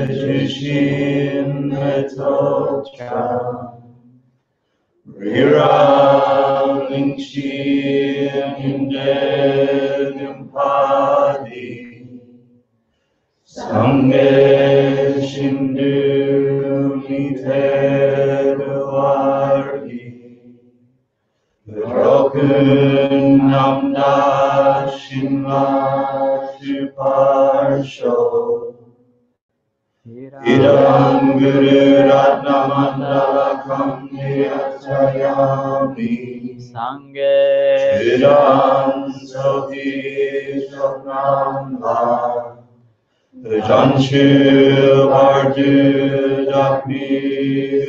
주신 메토차 리랑링신 파디 상계 신두미 테르와리 broken namda shimma juparsho idam guru ratna mandala kamniyatayami Sangye idam sohi shoknamha janshu vardu dakmi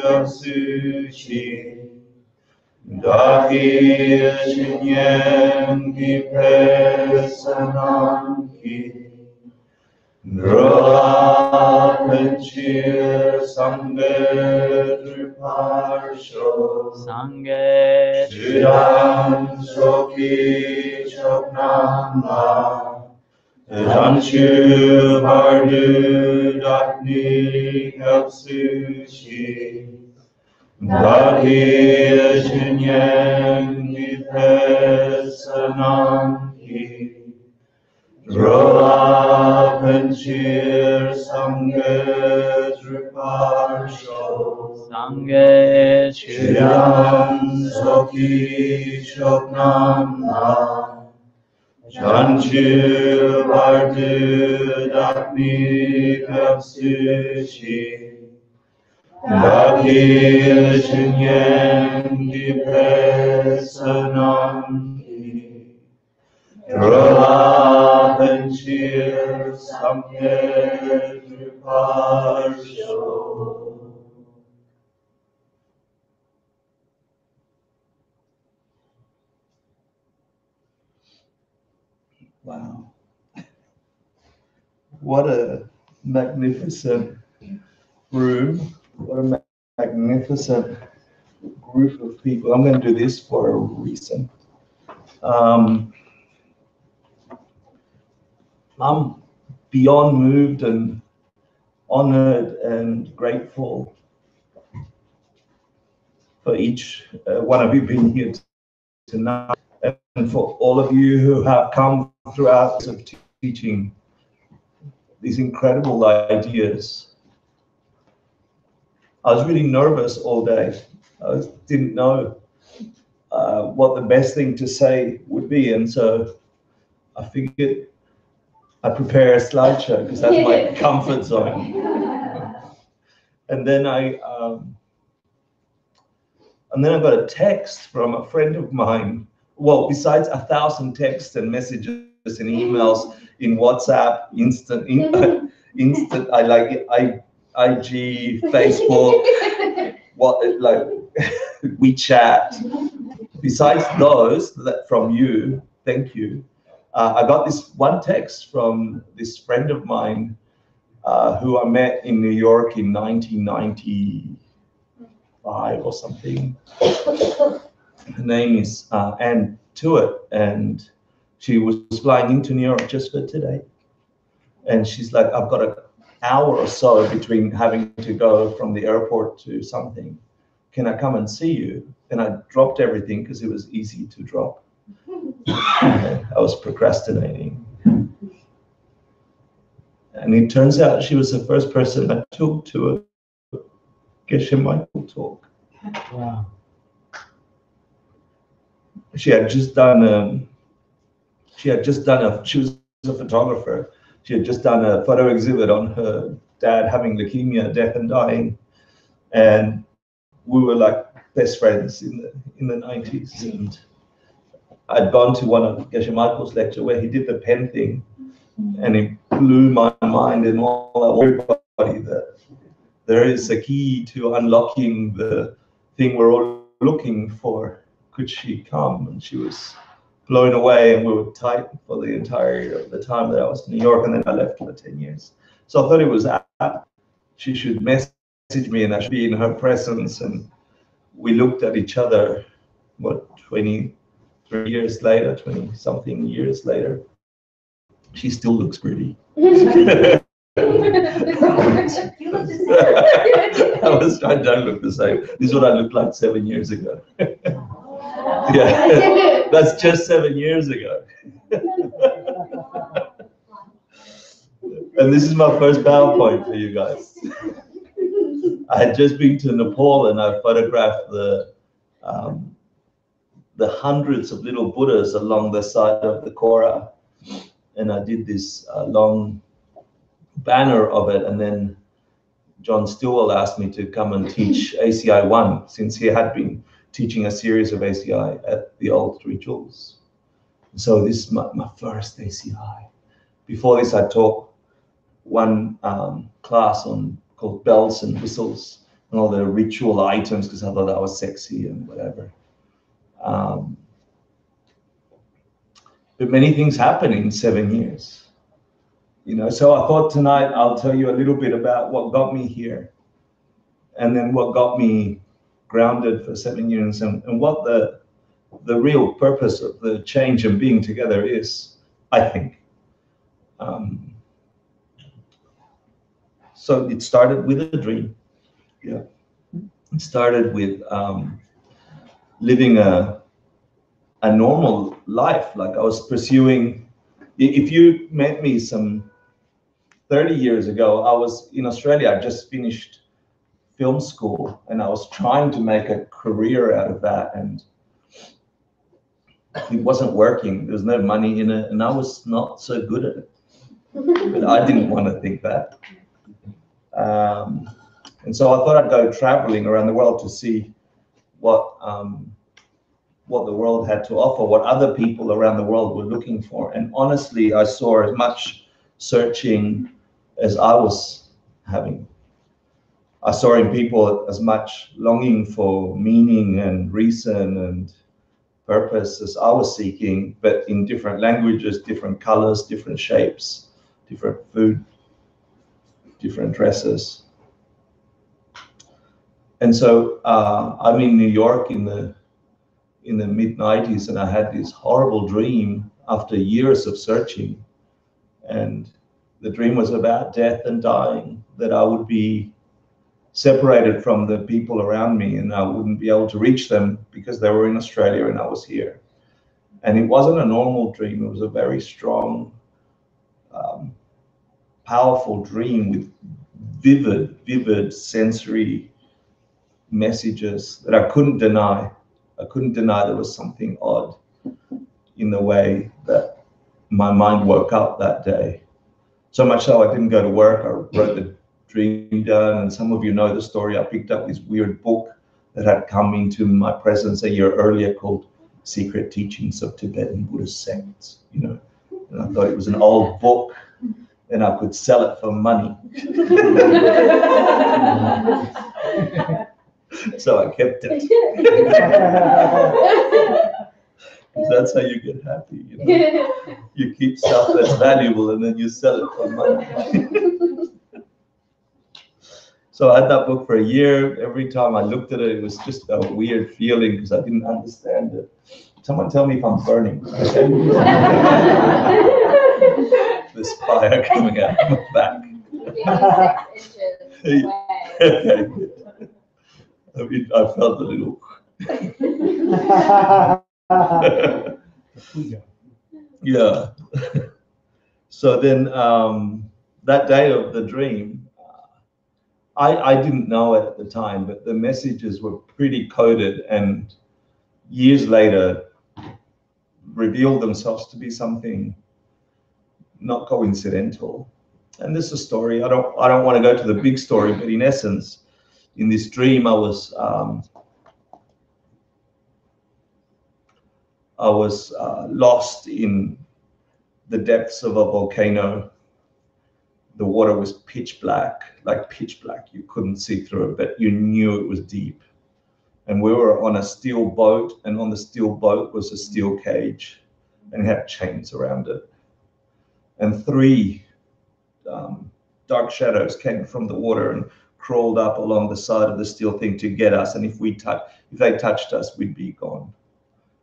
gapsuchi Dahi Shinyen Ki Pesanam Ki Nrola Penchir Sangye Druparsho Sangye Shudam Soki Choknama Janshu Vardu Dakni Kapsuchi Dahi Shinyen Ki Pesanam Ki Rola Penchir Sangye Druparsho Sangye Shridam Soki Choknama Janchu Vardu Dakni Kapsuchi Dahi Shinyen Ki Pesanam Ki Rola Penchir Sangye Druparsho Wow. What a magnificent room. What a magnificent group of people. I'm going to do this for a reason. I'm beyond moved and honored and grateful for each one of you being here tonight, and for all of you who have come throughout of teaching these incredible ideas. I was really nervous all day. I didn't know what the best thing to say would be, and so I figured I'd prepare a slideshow because that's my comfort zone. And then I got a text from a friend of mine. Well, besides 1,000 texts and messages and emails in WhatsApp, instant, I like it, IG, Facebook, WeChat. Besides those from you, thank you. I got this one text from this friend of mine who I met in New York in 1995 or something. Her name is Ann Tuitt, and she was flying into New York just for today. And she's like, I've got an hour or so between having to go from the airport to something. Can I come and see you? And I dropped everything because it was easy to drop. I was procrastinating. And it turns out she was the first person I took to a Geshe Michael talk. Wow. She was a photographer. She had just done a photo exhibit on her dad having leukemia, death and dying. And we were like best friends in the 90s. And I'd gone to one of Geshe Michael's lecture where he did the pen thing, and it blew my mind and all everybody that there is a key to unlocking the thing we're all looking for. Could she come? And she was blown away, and we were tight for the entire of the time that I was in New York, and then I left for 10 years. So I thought it was apt. She should message me and I should be in her presence. And we looked at each other, 23 years later, 20 something years later. She still looks pretty. I don't look the same. This is what I looked like 7 years ago. Yeah, that's just 7 years ago. And this is my first PowerPoint for you guys. I had just been to Nepal and I photographed the hundreds of little Buddhas along the side of the Kora. And I did this long banner of it. And then John Stillwell asked me to come and teach ACI 1, since he had been teaching a series of ACI at the old Three Jewels. So this is my first ACI. Before this, I taught one class called bells and whistles and all the ritual items, because I thought that was sexy and whatever. But many things happen in 7 years. So I thought tonight I'll tell you a little bit about what got me here, and then what got me grounded for 7 years, and what the real purpose of the change and being together is, I think. So it started with a dream. Yeah, it started with living a normal life. Like I was pursuing. If you met me some 30 years ago, I was in Australia. I just finished film school and I was trying to make a career out of that, and it wasn't working. There was no money in it, and I was not so good at it. But I didn't want to think that. And so I thought I'd go traveling around the world to see what the world had to offer, what other people around the world were looking for. And honestly, I saw as much searching as I was having. I saw in people as much longing for meaning and reason and purpose as I was seeking, but in different languages, different colors, different shapes, different food, different dresses. And so I'm in New York in the mid-90s, and I had this horrible dream after years of searching. And the dream was about death and dying, that I would be separated from the people around me and I wouldn't be able to reach them because they were in Australia and I was here. And it wasn't a normal dream. It was a very strong, powerful dream with vivid sensory messages that I couldn't deny. I couldn't deny there was something odd in the way that my mind woke up that day. So much so I didn't go to work. I wrote the dream down, and some of you know the story. I picked up this weird book that had come into my presence a year earlier called Secret Teachings of Tibetan Buddhist Sects, and I thought it was an old book and I could sell it for money. So I kept it. That's how you get happy. You keep stuff that's valuable and then you sell it for money. So I had that book for a year. Every time I looked at it, it was just a weird feeling because I didn't understand it. Someone tell me if I'm burning. This fire coming out of my back. I mean, I felt a little. Yeah. So then that day of the dream, I didn't know it at the time, but the messages were pretty coded, and years later revealed themselves to be something not coincidental. And this is a story. I don't want to go to the big story, but in essence, in this dream, I was lost in the depths of a volcano. The water was pitch black, like pitch black. You couldn't see through it, but you knew it was deep. And we were on a steel boat, and on the steel boat was a steel cage, and it had chains around it. And three dark shadows came from the water and crawled up along the side of the steel thing to get us. And if they touched us, we'd be gone,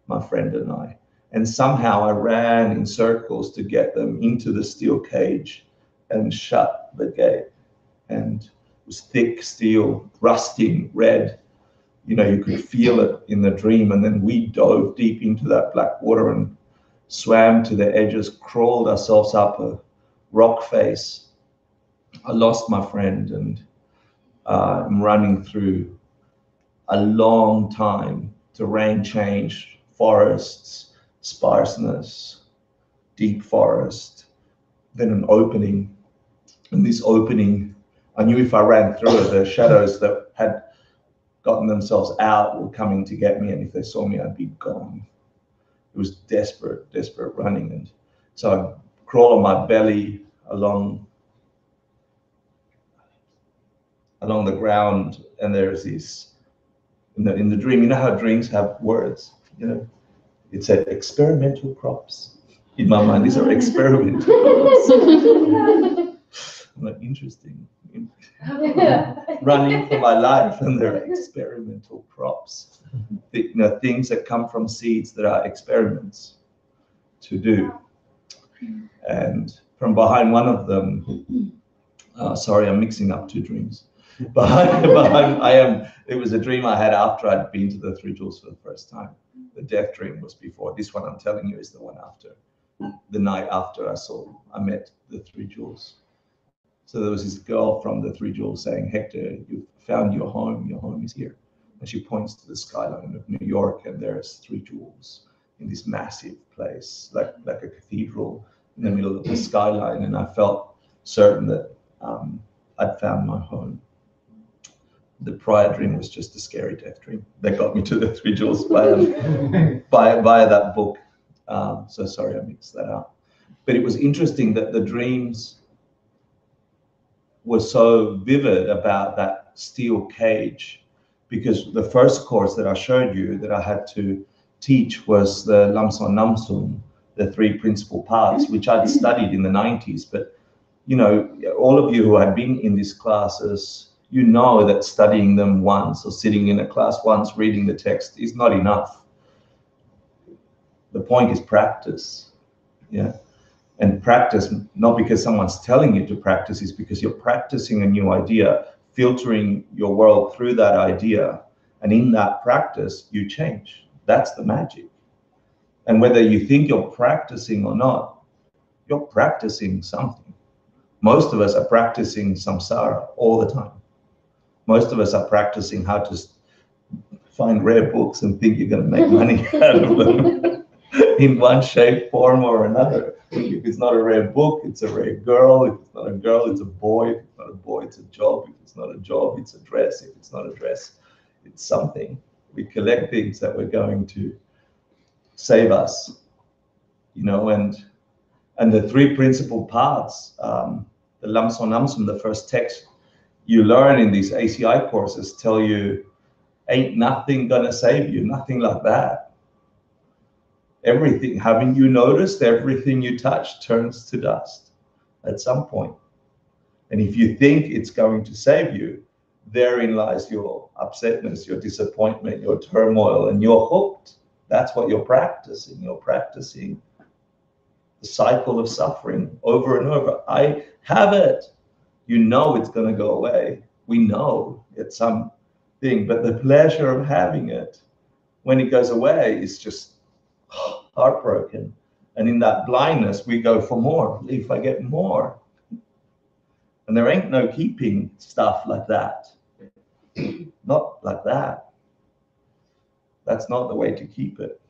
my friend and I. And somehow I ran in circles to get them into the steel cage and shut the gate. And was thick steel, rusting red. You know, you could feel it in the dream. And then we dove deep into that black water and swam to the edges, crawled ourselves up a rock face. I lost my friend, and I'm running through a long time, terrain change, forests, sparseness, deep forest, then an opening. And this opening, I knew if I ran through it, the shadows that had gotten themselves out were coming to get me, and if they saw me, I'd be gone. It was desperate running. And so I crawl on my belly along the ground, and there's this, in the dream, you know how dreams have words, you know, it said experimental crops. In my mind, these are experimental crops. I'm like, interesting. Running for my life, and they're experimental crops. You know, things that come from seeds that are experiments to do. And from behind one of them, sorry, I'm mixing up two dreams. It was a dream I had after I'd been to the Three Jewels for the first time. The death dream was before. This one I'm telling you is the one after. The night after I met the Three Jewels. So there was this girl from the Three Jewels saying, Hector, you've found your home is here. And she points to the skyline of New York, and there's Three Jewels in this massive place, like a cathedral in the middle of the skyline. And I felt certain that I'd found my home. The prior dream was just a scary death dream that got me to the Three Jewels via that book. So sorry I mixed that up. But it was interesting that the dreams were so vivid about that steel cage, because the first course that I showed you that I had to teach was the Lamson Namsum, the three principal paths, which I'd studied in the 90s. But, you know, all of you who had been in these classes, you know that studying them once or sitting in a class once, reading the text is not enough. The point is practice, yeah? And practice, not because someone's telling you to practice, is because you're practicing a new idea, filtering your world through that idea. And in that practice, you change. That's the magic. And whether you think you're practicing or not, you're practicing something. Most of us are practicing samsara all the time. Most of us are practicing how to find rare books and think you're going to make money out of them in one shape, form, or another. If it's not a rare book, it's a rare girl. If it's not a girl, it's a boy. If it's not a boy, it's a job. If it's not a job, it's a dress. If it's not a dress, it's something. We collect things that we're going to save us, you know, and the three principal paths, the Lamson Namsum, the first text you learn in these ACI courses tell you, ain't nothing gonna save you, nothing like that. Everything, haven't you noticed, everything you touch turns to dust at some point. And if you think it's going to save you, therein lies your upsetness, your disappointment, your turmoil, and you're hooked. That's what you're practicing. You're practicing the cycle of suffering over and over. I have it. You know it's going to go away. We know it's something, but the pleasure of having it, when it goes away, is just heartbroken. And in that blindness, we go for more. If I get more. And there ain't no keeping stuff like that. Not like that. That's not the way to keep it.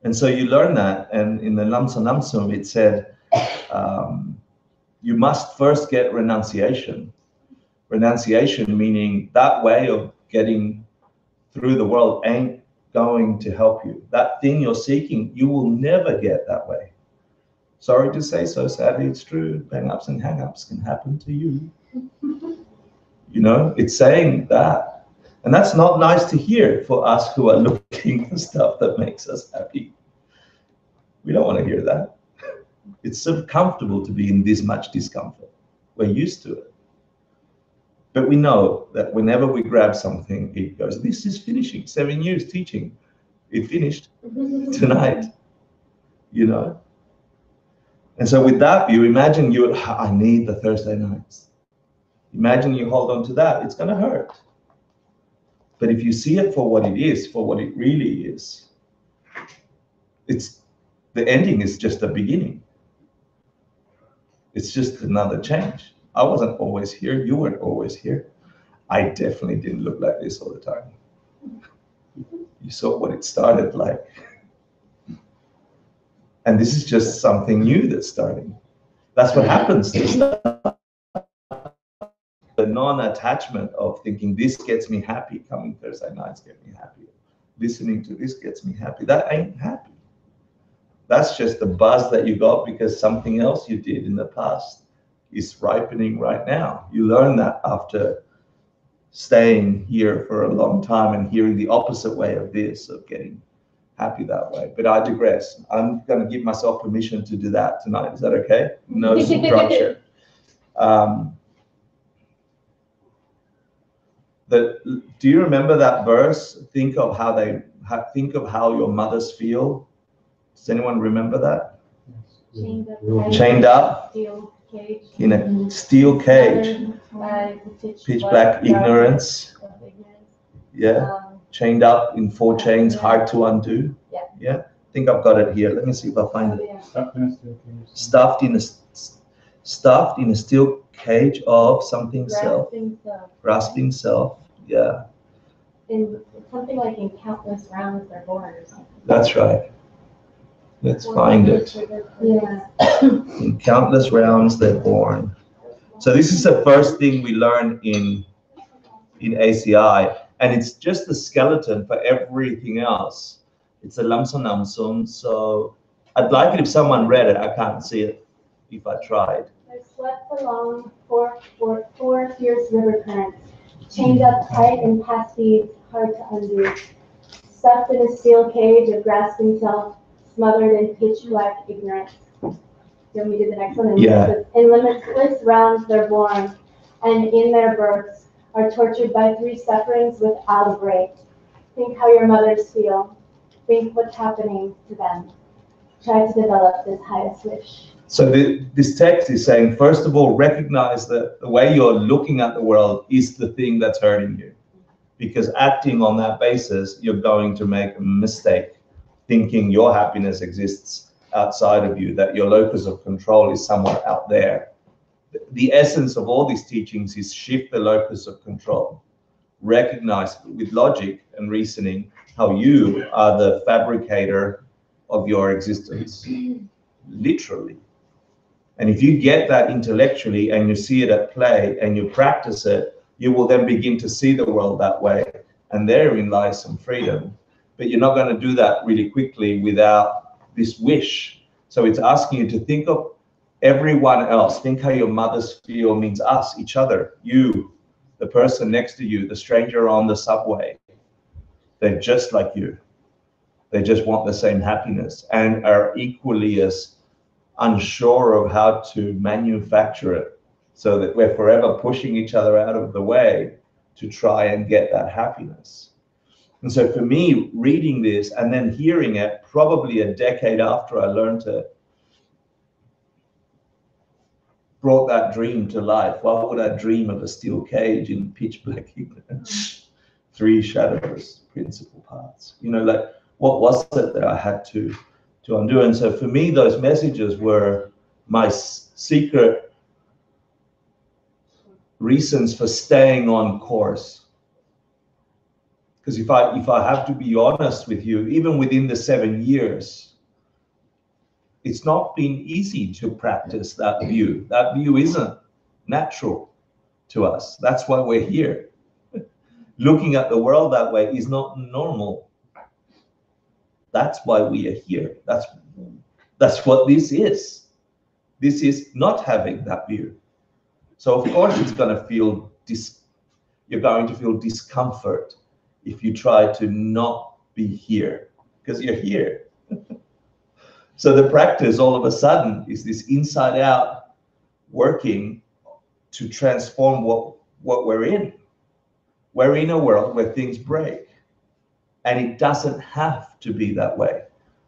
And so you learn that. And in the Lamson Namsum, it said, you must first get renunciation. Renunciation meaning that way of getting through the world ain't going to help you. That thing you're seeking, you will never get that way. Sorry to say so, sadly it's true. Bang-ups and hang-ups can happen to you. You know, it's saying that. And that's not nice to hear for us who are looking for stuff that makes us happy. We don't want to hear that. It's so comfortable to be in this much discomfort. We're used to it. But we know that whenever we grab something, it goes, this is finishing. 7 years teaching. It finished tonight, you know? And so with that view, imagine I need the Thursday nights. Imagine you hold on to that, it's going to hurt. But if you see it for what it is, for what it really is, the ending is just the beginning. It's just another change. I wasn't always here. You weren't always here. I definitely didn't look like this all the time. You saw what it started like. And this is just something new that's starting. That's what happens to stuff. The non-attachment of thinking this gets me happy, coming Thursday nights get me happy, listening to this gets me happy. That ain't happy. That's just the buzz that you got because something else you did in the past is ripening right now. You learn that after staying here for a long time and hearing the opposite way of this, of getting happy that way. But I digress. I'm going to give myself permission to do that tonight. Is that okay? No structure. Do you remember that verse? Think of how your mothers feel. Does anyone remember that? Chained up in a steel cage, pitch black ignorance. Yeah, chained up in 4 chains, hard to undo. Yeah, I think I've got it here. Let me see if I find it. Stuffed in a steel cage of something self. Grasping self. Yeah. In something like in countless rounds they're born or something. That's right. Let's find it. Yeah. In countless rounds they're born. So this is the first thing we learn in ACI, and it's just the skeleton for everything else. It's a lamson namsun. So I'd like it if someone read it. I can't see it if I tried. I swept along four fierce river currents, chained up tight in past speeds, hard to undo. Stuffed in a steel cage of grasping self, smothered in pitch black ignorance. Do you want me to do the next one? In limitless rounds they're born, and in their births are tortured by 3 sufferings without a break. Think how your mothers feel. Think what's happening to them. Try to develop this highest wish. So this text is saying, first of all, recognize that the way you're looking at the world is the thing that's hurting you. Because acting on that basis, you're going to make a mistake, thinking your happiness exists outside of you, that your locus of control is somewhere out there. The essence of all these teachings is shift the locus of control. Recognize with logic and reasoning how you are the fabricator of your existence, literally. And if you get that intellectually and you see it at play and you practice it, you will then begin to see the world that way. And therein lies some freedom. But you're not going to do that really quickly without this wish. So it's asking you to think of everyone else. Think how your mothers feel means us, each other, you, the person next to you, the stranger on the subway. They're just like you. They just want the same happiness and are equally as unsure of how to manufacture it, so that we're forever pushing each other out of the way to try and get that happiness. And so for me, reading this and then hearing it probably a decade after I learned it, brought that dream to life. Why would I dream of a steel cage in pitch black ignorance? 3 shadows, principal parts. You know, like, what was it that I had to undo? And so for me, those messages were my secret reasons for staying on course. Because if I have to be honest with you, even within the 7 years, it's not been easy to practice that view. That view isn't natural to us. That's why we're here. Looking at the world that way is not normal. That's why we are here. That's what this is. This is not having that view. So of course it's going to feel you're going to feel discomfort if you try to not be here, because you're here. So the practice all of a sudden is this inside out working to transform what we're in. We're in a world where things break, and it doesn't have to be that way.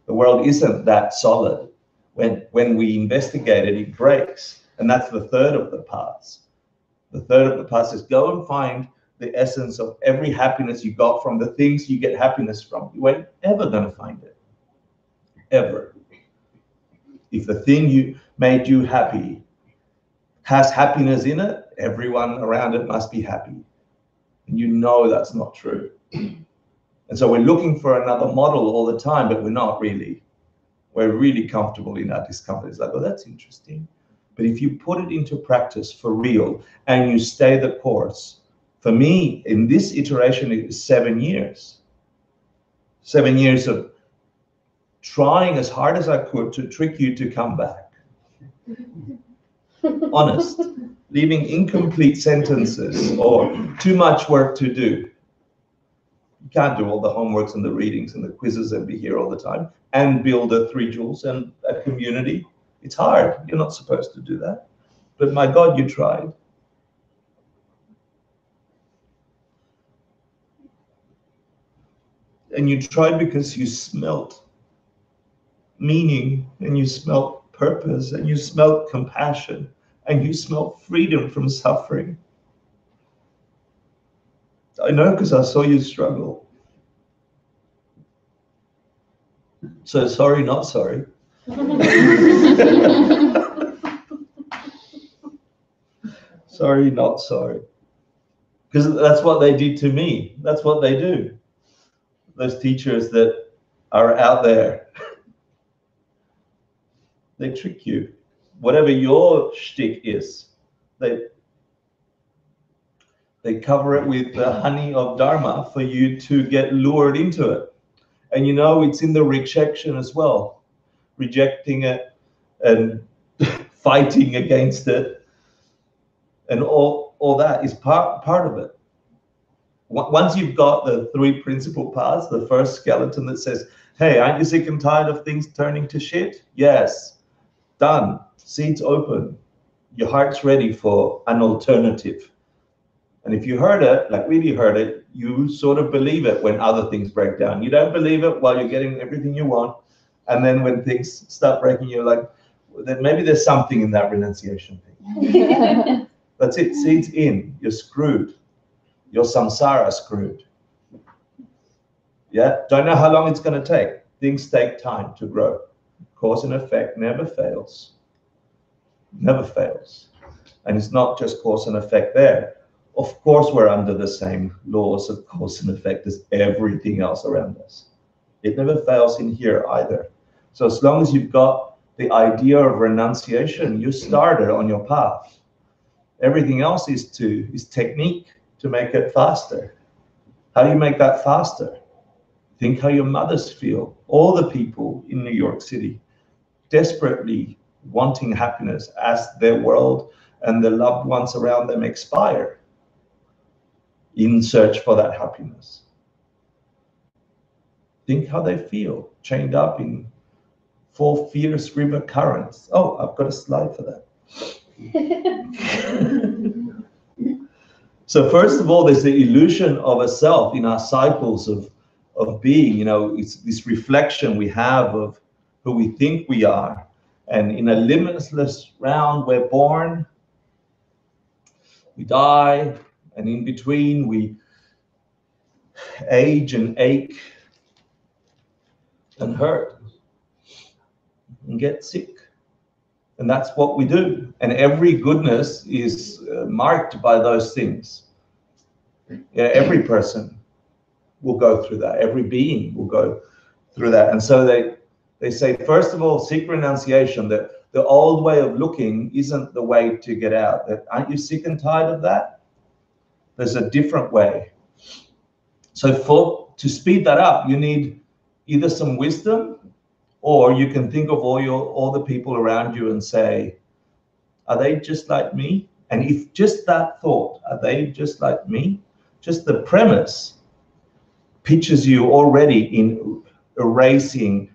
The world isn't that solid. When we investigate it, it breaks. And that's the third of the parts. The third of the path says, go and find the essence of every happiness you got from the things you get happiness from. You ain't ever going to find it. Ever. If the thing you made you happy has happiness in it, everyone around it must be happy. And you know that's not true. And so we're looking for another model all the time, but we're not really. We're really comfortable in our discomfort. It's like, oh, that's interesting. But if you put it into practice for real and you stay the course, for me, in this iteration, it was 7 years. 7 years of trying as hard as I could to trick you to come back. Honest. Leaving incomplete sentences or too much work to do. You can't do all the homeworks and the readings and the quizzes and be here all the time and build a 3 jewels and a community. It's hard. You're not supposed to do that. But my God, you tried. And you tried because you smelt meaning, and you smelt purpose, and you smelt compassion, and you smelt freedom from suffering. I know because I saw you struggle. So sorry, not sorry. Sorry, not sorry. Because that's what they did to me. That's what they do. Those teachers that are out there, they trick you. Whatever your shtick is, they cover it with the honey of Dharma for you to get lured into it. And you know, it's in the rejection as well. Rejecting it and fighting against it. And all that is part of it. Once you've got the 3 principal paths, the first skeleton that says, hey, aren't you sick and tired of things turning to shit? Yes. Done. Seats open. Your heart's ready for an alternative. And if you heard it, like really heard it, you sort of believe it when other things break down. You don't believe it while you're getting everything you want. And then when things start breaking, you're like, well, maybe there's something in that renunciation thing. That's it. Seeds in. You're screwed. Your samsara screwed. Yeah, don't know how long it's going to take. Things take time to grow. Cause and effect never fails. Never fails. And it's not just cause and effect there. Of course, we're under the same laws of cause and effect as everything else around us. It never fails in here either. So as long as you've got the idea of renunciation, you started on your path. Everything else is technique to make it faster. How do you make that faster? Think how your mothers feel. All the people in New York City desperately wanting happiness as their world and the loved ones around them expire in search for that happiness. Think how they feel, chained up in 4 fierce river currents. Oh, I've got a slide for that. So first of all, there's the illusion of a self in our cycles of being. You know, it's this reflection we have of who we think we are. And in a limitless round, we're born, we die, and in between we age and ache and hurt and get sick. And that's what we do. And every goodness is marked by those things. Yeah, every person will go through that. Every being will go through that. And so they say, first of all, seek renunciation, that the old way of looking isn't the way to get out. That, aren't you sick and tired of that? There's a different way. So to speed that up, you need either some wisdom, or you can think of all the people around you and say, are they just like me? And if just that thought, are they just like me? Just the premise pictures you already in erasing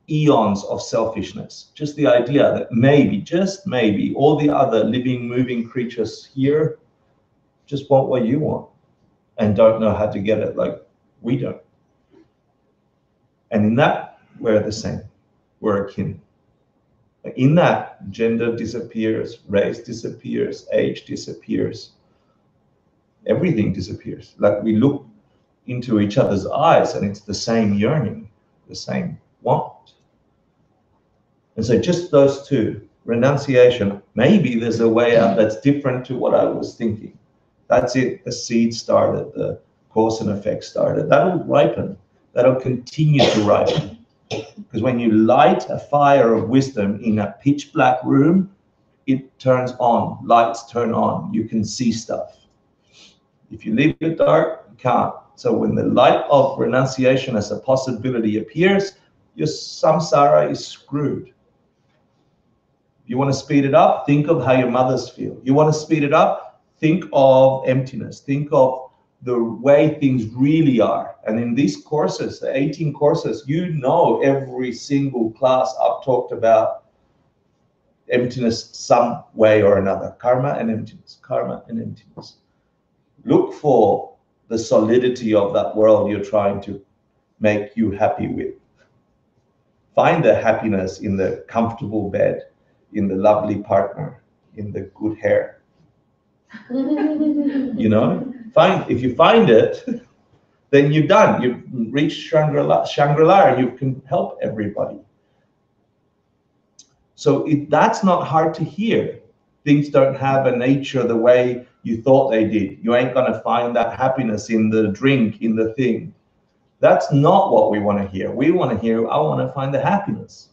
eons of selfishness. Just the idea that maybe, just maybe, all the other living, moving creatures here just want what you want and don't know how to get it like we don't. And in that, we're the same. We're akin. In that, gender disappears, race disappears, age disappears. everything disappears. Like we look into each other's eyes and it's the same yearning, the same want. And so just those two, renunciation, maybe there's a way out that's different to what I was thinking. That's it, the seed started, the cause and effect started. That'll ripen, that'll continue to ripen. Because when you light a fire of wisdom in a pitch black room, it turns on, lights turn on, you can see stuff. If you leave it dark, you can't. So when the light of renunciation as a possibility appears, your samsara is screwed. You want to speed it up? Think of how your mothers feel. You want to speed it up? Think of emptiness. Think of the way things really are. And in these courses, the 18 courses, you know every single class I've talked about emptiness some way or another. Karma and emptiness, karma and emptiness. Look for the solidity of that world you're trying to make you happy with. Find the happiness in the comfortable bed, in the lovely partner, in the good hair. You know, if you find it, then you're done. You've reached Shangri-La and you can help everybody. So that's not hard to hear. Things don't have a nature the way you thought they did. You ain't gonna find that happiness in the drink, in the thing. That's not what we want to hear. We want to hear, I want to find the happiness.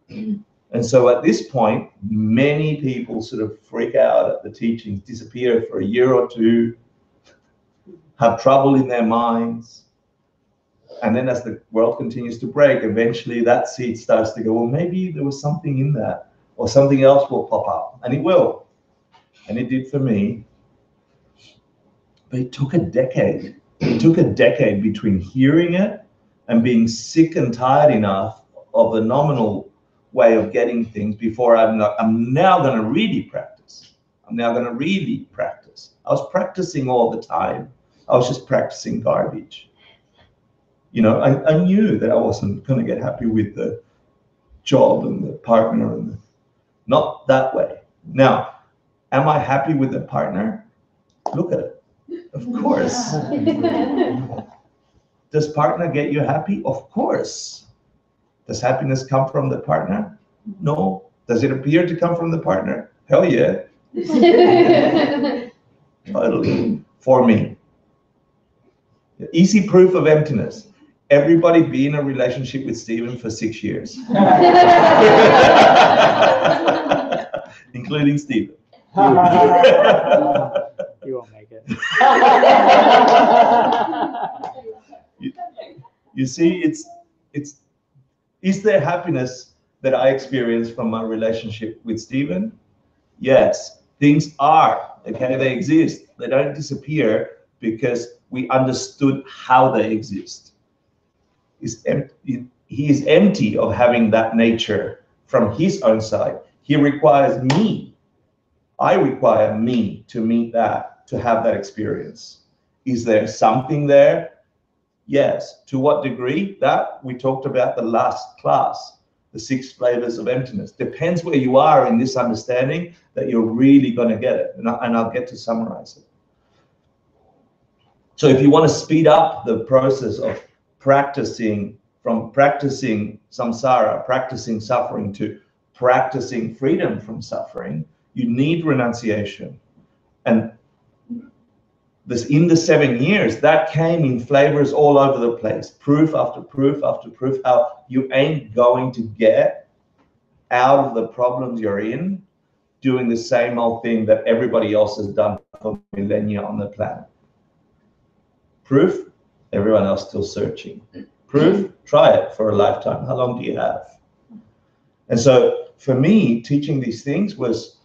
And so at this point, many people sort of freak out at the teachings, disappear for a year or two, have trouble in their minds. And then as the world continues to break, eventually that seed starts to go, well, maybe there was something in that, or something else will pop up. And it will. And it did for me. But it took a decade. It took a decade between hearing it and being sick and tired enough of the nominal way of getting things before I'm now going to really practice. I'm now going to really practice. I was practicing all the time. I was just practicing garbage. You know, I knew that I wasn't going to get happy with the job and the partner, and not that way. Now, am I happy with the partner? Look at it. Of course. Does partner get you happy? Of course. Does happiness come from the partner? No. Does it appear to come from the partner? Hell yeah. Totally. For me. Easy proof of emptiness. Everybody be in a relationship with Stephen for 6 years. Including Stephen. You won't make it. You see, it's is there happiness that I experience from my relationship with Stephen? Yes, things are, okay, they exist. They don't disappear because we understood how they exist. He is empty of having that nature from his own side. He requires me. I require me to meet that, to have that experience. Is there something there? Yes. To what degree? That we talked about the last class, the 6 flavors of emptiness. Depends where you are in this understanding that you're really going to get it. And I'll get to summarize it. So if you want to speed up the process of practicing, from practicing samsara, practicing suffering, to practicing freedom from suffering, you need renunciation. And this, in the 7 years, that came in flavors all over the place, proof after proof after proof, how you ain't going to get out of the problems you're in doing the same old thing that everybody else has done for millennia on the planet. Proof, everyone else still searching. Proof, try it for a lifetime. How long do you have? And so for me, teaching these things was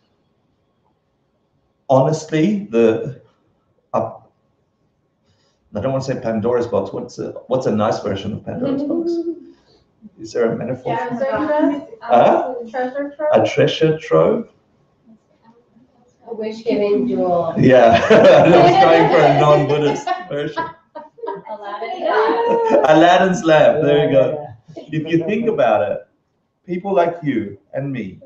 honestly I don't want to say Pandora's box. What's a nice version of Pandora's box? Is there a metaphor? Treasure trove? A treasure trove? A wish-giving jewel. Yeah, I was going for a non-Buddhist version. Aladdin's lamp, there you go. If you think about it, people like you and me,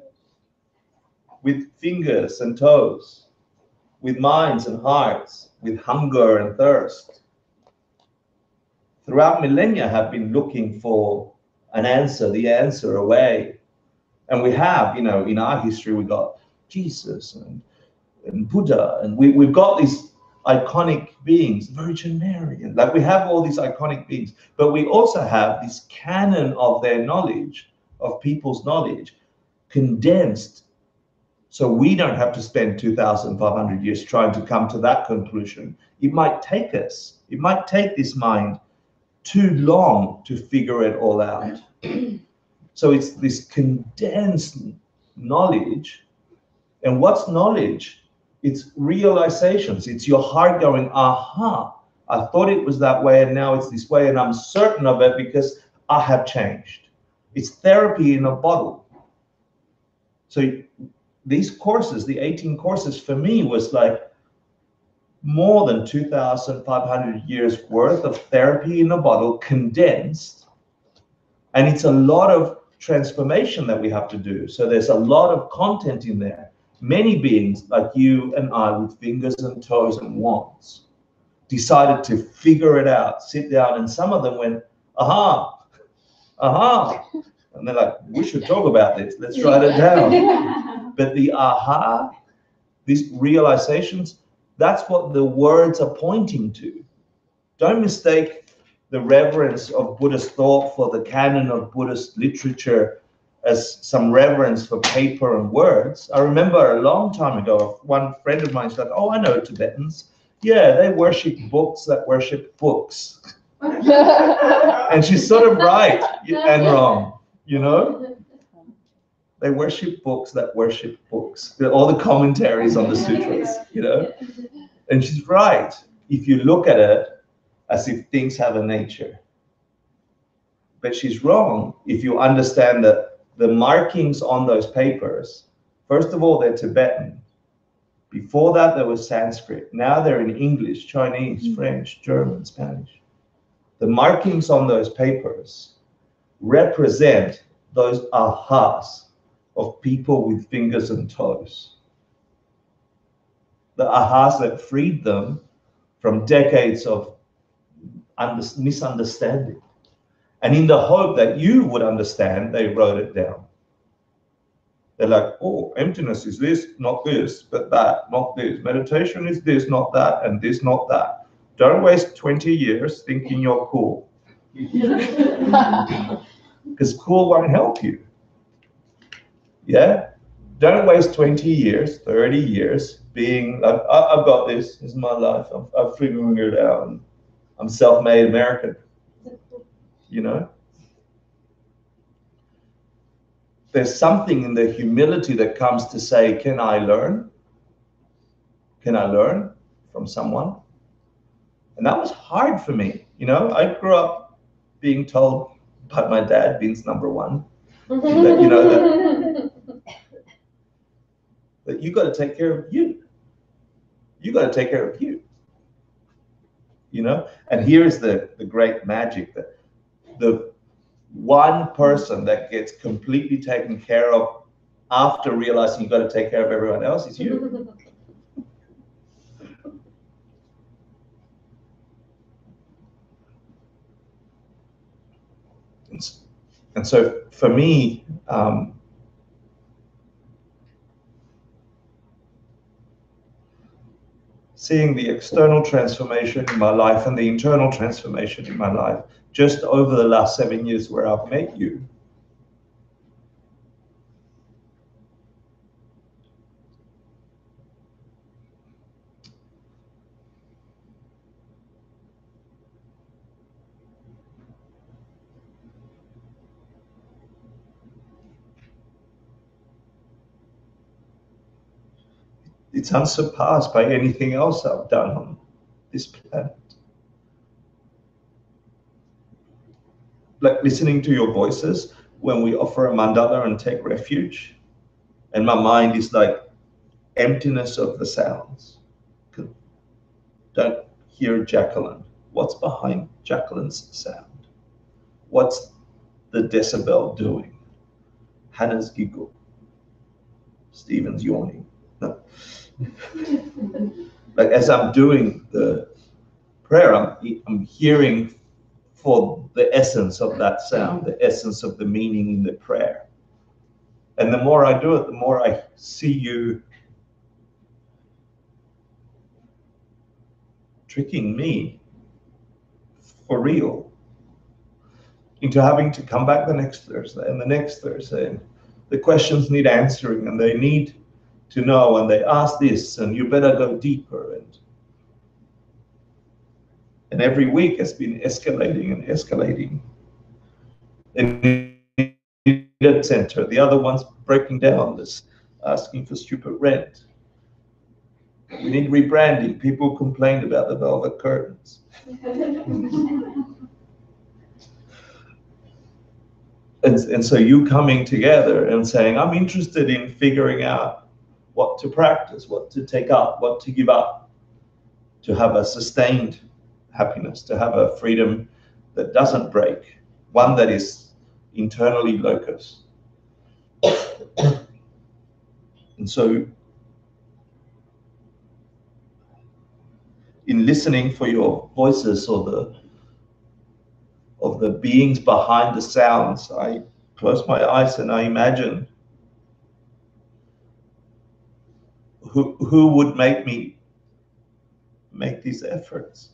with fingers and toes, with minds and hearts, with hunger and thirst, throughout millennia have been looking for an answer, the answer, a way. And we have, you know, in our history, we got Jesus and Buddha, and we've got these iconic beings, Virgin Mary, and like we have all these iconic beings, but we also have this canon of their knowledge, of people's knowledge, condensed, so we don't have to spend 2,500 years trying to come to that conclusion. It might take us, it might take this mind too long to figure it all out. So it's this condensed knowledge. And what's knowledge? It's realizations. It's your heart going, aha, I thought it was that way and now it's this way, and I'm certain of it because I have changed. It's therapy in a bottle. So these courses, the 18 courses, for me was like more than 2,500 years worth of therapy in a bottle condensed. And it's a lot of transformation that we have to do. So there's a lot of content in there. Many beings like you and I with fingers and toes and wands decided to figure it out, sit down, and some of them went, aha, aha. And they're like, we should talk about this. Let's write it down. But the aha, these realizations, that's what the words are pointing to. Don't mistake the reverence of Buddhist thought for the canon of Buddhist literature as some reverence for paper and words. I remember a long time ago, one friend of mine said, oh, I know Tibetans. Yeah, they worship books that worship books. And she's sort of right and wrong, you know? They worship books that worship books. All the commentaries on the sutras, you know? And she's right. If you look at it as if things have a nature. But she's wrong if you understand that the markings on those papers, first of all, they're Tibetan. Before that, there was Sanskrit. Now they're in English, Chinese, French, German, Spanish. The markings on those papers represent those ahas of people with fingers and toes. The ahas that freed them from decades of misunderstanding. And in the hope that you would understand, they wrote it down. They're like, oh, emptiness is this, not this, but that, not this. Meditation is this, not that, and this, not that. Don't waste 20 years thinking you're cool. Because cool won't help you. Yeah? Don't waste 20 years, 30 years being like, I've got this is my life. I'm figuring it out. I'm self-made American. You know? There's something in the humility that comes to say, can I learn? Can I learn from someone? And that was hard for me. You know, I grew up being told by my dad, Vince number one, that, you know, that you got to take care of you. You got to take care of you. You know? And here's the great magic, that the one person that gets completely taken care of after realizing you got to take care of everyone else is you. And so for me, seeing the external transformation in my life and the internal transformation in my life just over the last 7 years where I've met you, it's unsurpassed by anything else I've done on this planet. Like listening to your voices when we offer a mandala and take refuge, and my mind is like emptiness of the sounds. Don't hear Jacqueline. What's behind Jacqueline's sound? What's the decibel doing? Hannah's giggle. Stephen's yawning. No. like as I'm doing the prayer, I'm hearing for the essence of that sound, the essence of the meaning in the prayer. And the more I do it, the more I see you tricking me for real into having to come back the next Thursday and the next Thursday. And the questions need answering and they need to know, and they ask this, and you better go deeper. And every week has been escalating and escalating. And the center, the other one's breaking down this, asking for stupid rent. We need rebranding. People complained about the velvet curtains. And so you coming together and saying, I'm interested in figuring out what to practice, what to take up, what to give up, to have a sustained happiness, to have a freedom that doesn't break, one that is internally locus. And so in listening for your voices or the beings behind the sounds, I close my eyes and I imagine who would make me make these efforts.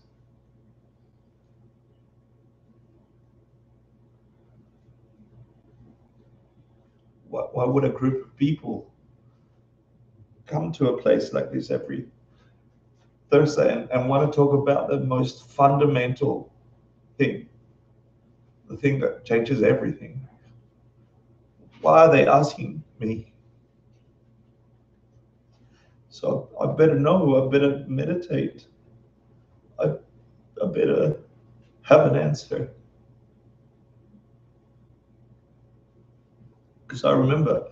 Why would a group of people come to a place like this every Thursday and want to talk about the most fundamental thing, the thing that changes everything? Why are they asking me? So I better know, I better meditate, I better have an answer. Because I remember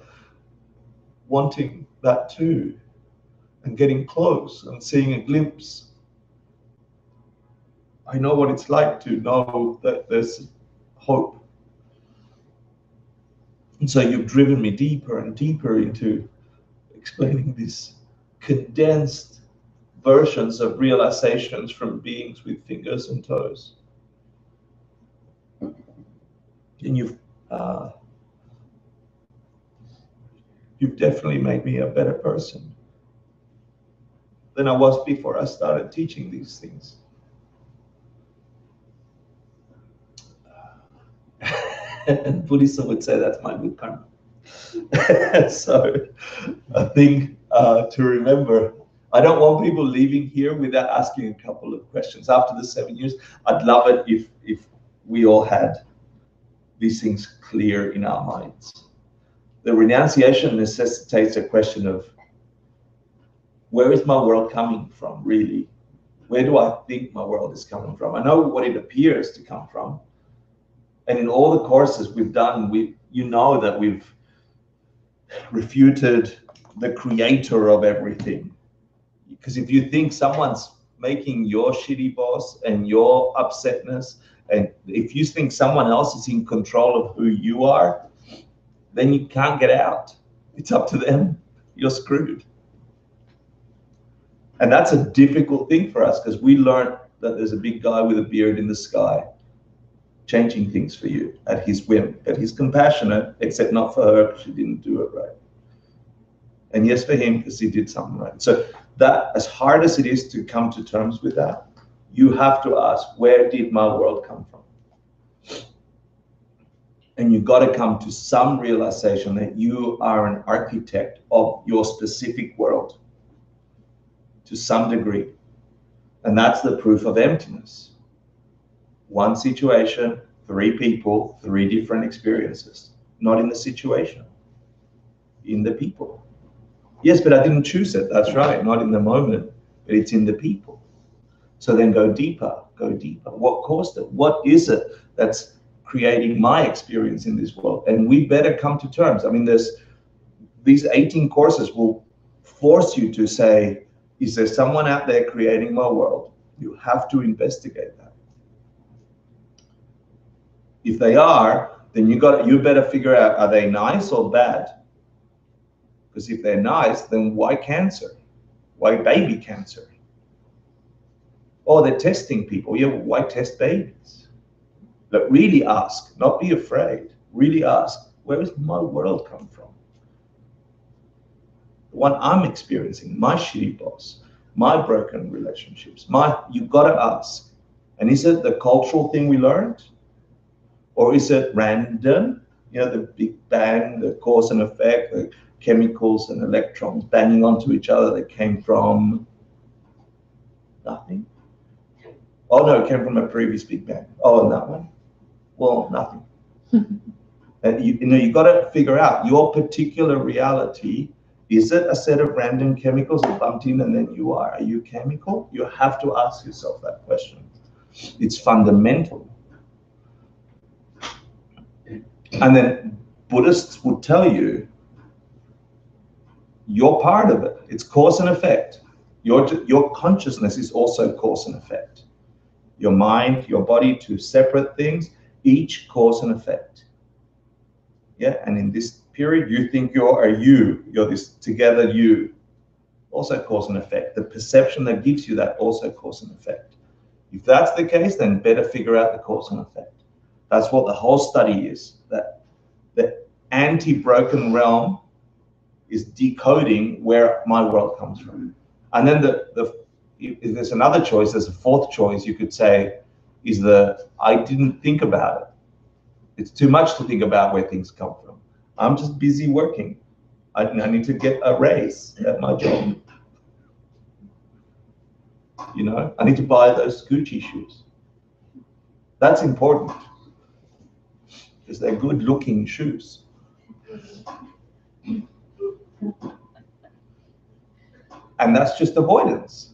wanting that too, and getting close and seeing a glimpse. I know what it's like to know that there's hope. And so you've driven me deeper and deeper into explaining these condensed versions of realizations from beings with fingers and toes. And you've definitely made me a better person than I was before I started teaching these things. And Buddhism would say that's my good karma. So a thing to remember, I don't want people leaving here without asking a couple of questions. After the 7 years, I'd love it if we all had these things clear in our minds. The renunciation necessitates a question of, where is my world coming from, really? Where do I think my world is coming from? I know what it appears to come from. And in all the courses we've done, you know that we've refuted the creator of everything. Because if you think someone's making your shitty boss and your upsetness, and if you think someone else is in control of who you are, then you can't get out. It's up to them. You're screwed. And that's a difficult thing for us, because we learned that there's a big guy with a beard in the sky changing things for you at his whim. But he's compassionate, except not for her because she didn't do it right. And yes, for him because he did something right. So that, as hard as it is to come to terms with that, you have to ask, where did my world come from? And you've got to come to some realization that you are an architect of your specific world to some degree. And that's the proof of emptiness. One situation, 3 people, 3 different experiences. Not in the situation, in the people. Yes, but I didn't choose it. That's right, not in the moment, but it's in the people. So then go deeper, go deeper. What caused it? What is it that's creating my experience in this world? And we better come to terms. I mean, there's these 18 courses will force you to say, is there someone out there creating my world? You have to investigate that. If they are, then you better figure out, are they nice or bad? Because if they're nice, then why cancer? Why baby cancer? Oh, they're testing people. Yeah, why test babies? But really ask, not be afraid. Really ask, where does my world come from? The one I'm experiencing, my shitty boss, my broken relationships, you've got to ask. And is it the cultural thing we learned? Or is it random? You know, the Big Bang, the cause and effect, the chemicals and electrons banging onto each other that came from nothing? Oh no, it came from a previous Big Bang. Oh, and that one? Well, nothing. And you got to figure out your particular reality. Is it a set of random chemicals that bumped in and then you are? Are you chemical? You have to ask yourself that question. It's fundamental. And then Buddhists would tell you, you're part of it. It's cause and effect. Your consciousness is also cause and effect. Your mind, your body, two separate things, each cause and effect. Yeah, and in this period, you think you're a you. You're this together you. Also cause and effect. The perception that gives you that also cause and effect. If that's the case, then better figure out the cause and effect. That's what the whole study is. That the anti-broken realm is decoding where my world comes from. And then if there's another choice, there's a fourth choice, you could say, is I didn't think about it. It's too much to think about where things come from. I'm just busy working. I need to get a raise at my job. You know, I need to buy those Gucci shoes. That's important because they're good looking shoes. And that's just avoidance.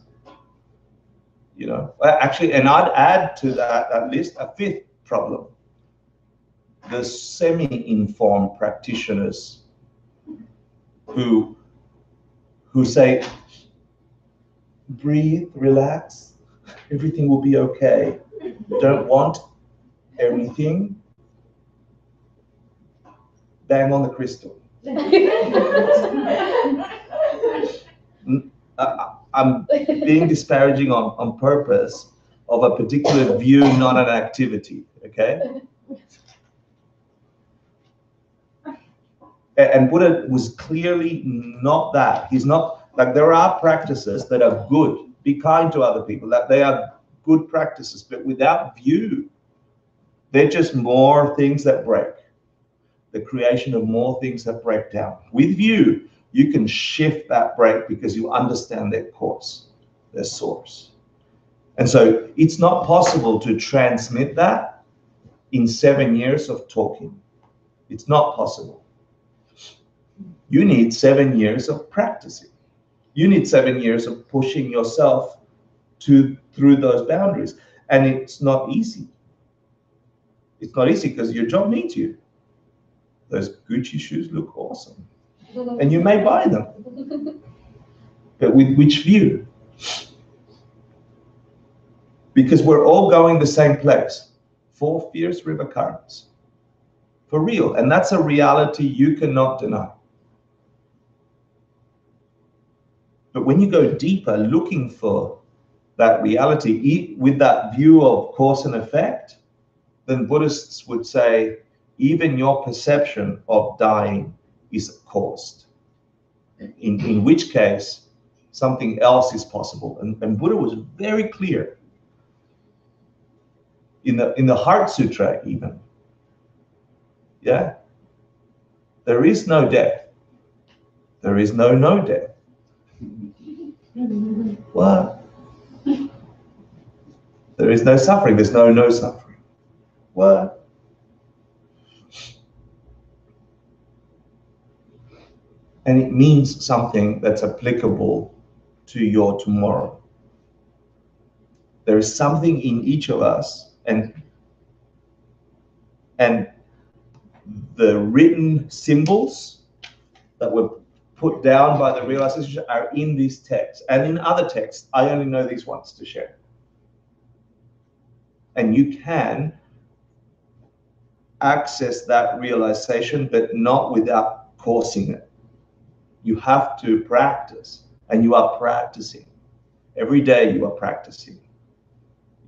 You know, actually, and I'd add to that list a fifth problem. The semi-informed practitioners who say, breathe, relax, everything will be okay. Don't want everything. Bang on the crystal. I'm being disparaging on purpose of a particular view, not an activity, okay? And Buddha was clearly not that. He's not, like, there are practices that are good. Be kind to other people, that they are good practices, but without view, they're just more things that break. The creation of more things that break down. With view, you can shift that break because you understand their cause, their source. And so it's not possible to transmit that in 7 years of talking. It's not possible. You need 7 years of practicing. You need 7 years of pushing yourself through those boundaries. And it's not easy. It's not easy because your job needs you. Those Gucci shoes look awesome. And you may buy them. But with which view? Because we're all going the same place. 4 fierce river currents. For real. And that's a reality you cannot deny. But when you go deeper, looking for that reality, with that view of cause and effect, then Buddhists would say, even your perception of dying is caused. In which case, something else is possible. And Buddha was very clear. In the Heart Sutra, even. Yeah? There is no death. There is no death. What? There is no suffering. There's no suffering. What? And it means something that's applicable to your tomorrow. There is something in each of us, and the written symbols that were put down by the realization are in this text and in other texts. I only know these ones to share. And you can access that realization, but not without causing it. You have to practice, and you are practicing. Every day you are practicing.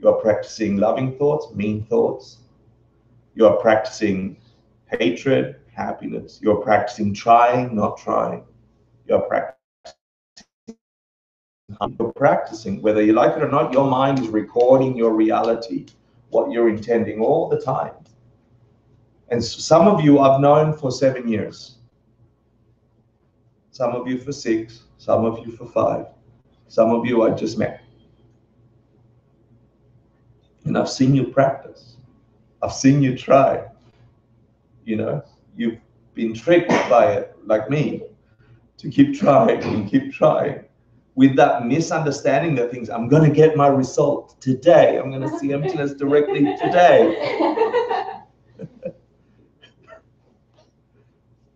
You are practicing loving thoughts, mean thoughts. You are practicing hatred, happiness. You are practicing trying, not trying. You are practicing, whether you like it or not, your mind is recording your reality, what you're intending all the time. And some of you I've known for 7 years. Some of you for 6, some of you for 5, some of you I just met. And I've seen you practice. I've seen you try. You know, you've been tricked by it, like me, to keep trying and keep trying with that misunderstanding that things, I'm going to get my result today. I'm going to see emptiness directly today.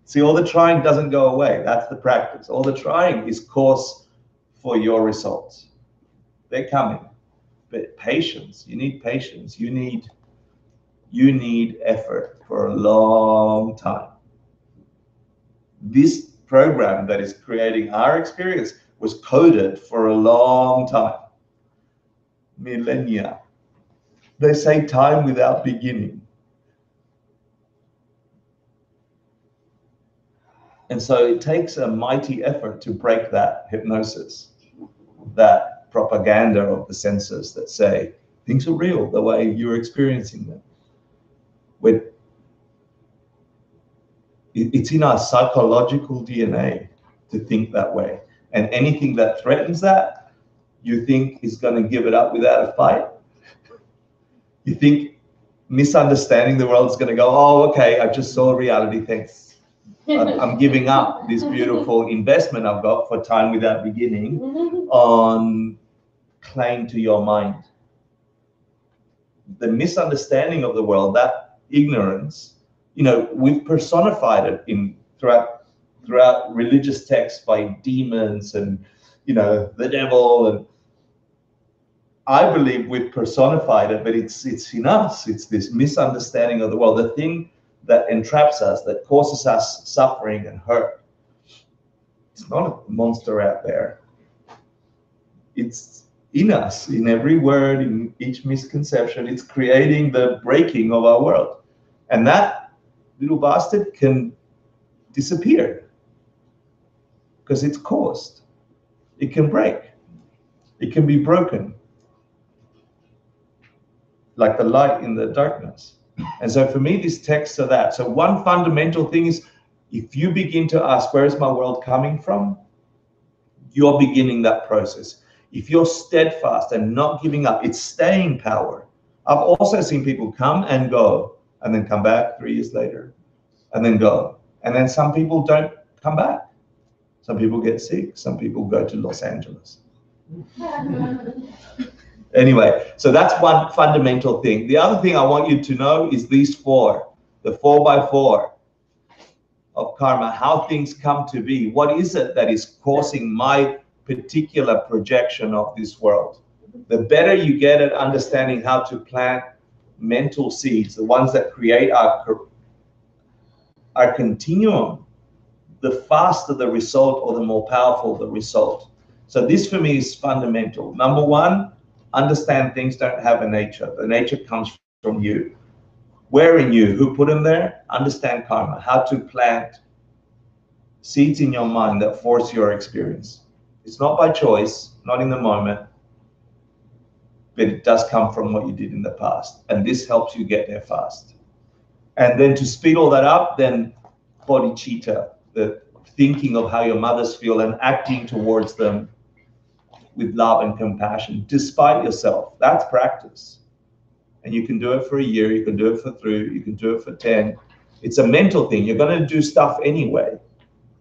See, all the trying doesn't go away. That's the practice. All the trying is course for your results. They're coming. But patience, you need patience. You need effort for a long time. This program that is creating our experience was coded for a long time. Millennia. They say time without beginning. And so it takes a mighty effort to break that hypnosis, that propaganda of the senses that say things are real the way you're experiencing them. It's in our psychological DNA to think that way. And anything that threatens that, you think is going to give it up without a fight. You think misunderstanding the world is going to go, oh, okay, I just saw reality, thanks. I'm giving up this beautiful investment I've got for time without beginning on claim to your mind. The misunderstanding of the world, that ignorance, you know, we've personified it in throughout religious texts by demons and, you know, the devil. And I believe we've personified it, but it's in us. It's this misunderstanding of the world, the thing that entraps us, that causes us suffering and hurt. It's not a monster out there. It's in us, in every word, in each misconception. It's creating the breaking of our world. And that little bastard can disappear because it's caused. It can break. It can be broken. Like the light in the darkness. And so for me, these texts are that. So one fundamental thing is, if you begin to ask, where is my world coming from? You're beginning that process. If you're steadfast and not giving up, it's staying power. I've also seen people come and go, and then come back 3 years later, and then go. And then some people don't come back. Some people get sick. Some people go to Los Angeles. Anyway, so that's one fundamental thing. The other thing I want you to know is these 4, the 4x4 of karma, how things come to be. What is it that is causing my particular projection of this world? The better you get at understanding how to plant mental seeds, the ones that create our continuum, the faster the result or the more powerful the result. So this for me is fundamental. Number 1, understand things don't have a nature. The nature comes from you. Where in you? Who put them there? Understand karma, how to plant seeds in your mind that force your experience. It's not by choice, not in the moment, but it does come from what you did in the past. And this helps you get there fast. And then to speed all that up, then bodhicitta, the thinking of how your mothers feel and acting towards them with love and compassion, despite yourself. That's practice. And you can do it for a year, you can do it for 3, you can do it for 10. It's a mental thing. You're going to do stuff anyway.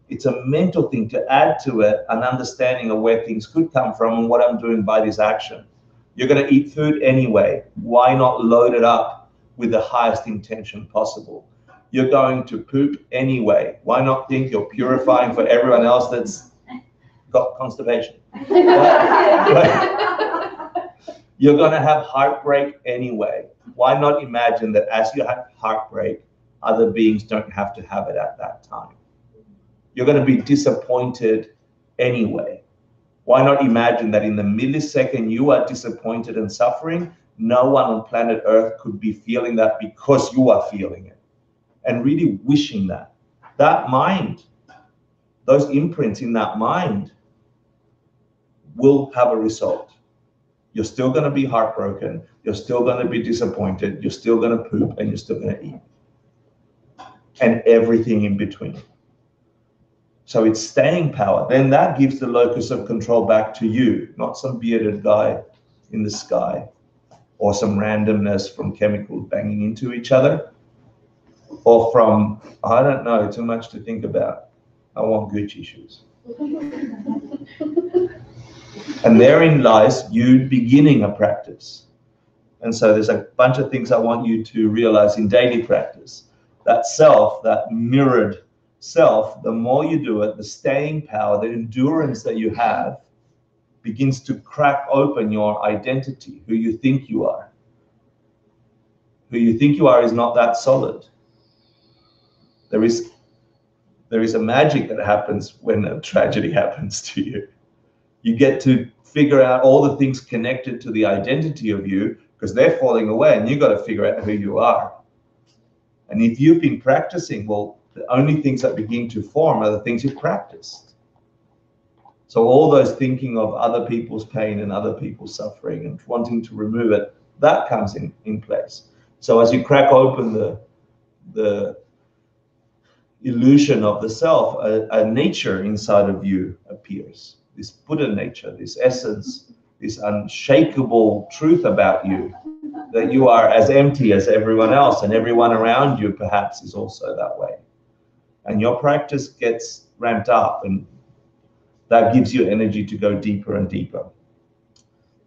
It's a mental thing to add to it an understanding of where things could come from and what I'm doing by this action. You're going to eat food anyway. Why not load it up with the highest intention possible? You're going to poop anyway. Why not think you're purifying for everyone else that's got constipation? You're going to have heartbreak anyway. Why not imagine that as you have heartbreak, other beings don't have to have it at that time? You're going to be disappointed anyway. Why not imagine that in the millisecond you are disappointed and suffering, no one on planet Earth could be feeling that because you are feeling it. And really wishing that. That mind, those imprints in that mind will have a result. You're still going to be heartbroken. You're still going to be disappointed. You're still going to poop, and you're still going to eat. And everything in between. So it's staying power. Then that gives the locus of control back to you, not some bearded guy in the sky or some randomness from chemicals banging into each other or from, I don't know, too much to think about. I want Gucci shoes. And therein lies you beginning a practice. And so there's a bunch of things I want you to realize in daily practice. That self, that mirrored self, the more you do it, the staying power, the endurance that you have begins to crack open your identity, who you think you are. Who you think you are is not that solid. There is a magic that happens when a tragedy happens to you. You get to figure out all the things connected to the identity of you because they're falling away, and you've got to figure out who you are. And if you've been practicing, well, the only things that begin to form are the things you've practiced. So all those thinking of other people's pain and other people's suffering and wanting to remove it, that comes in place. So as you crack open the illusion of the self, a nature inside of you appears. This Buddha nature, this essence, this unshakable truth about you, that you are as empty as everyone else, and everyone around you perhaps is also that way. And your practice gets ramped up, and that gives you energy to go deeper and deeper.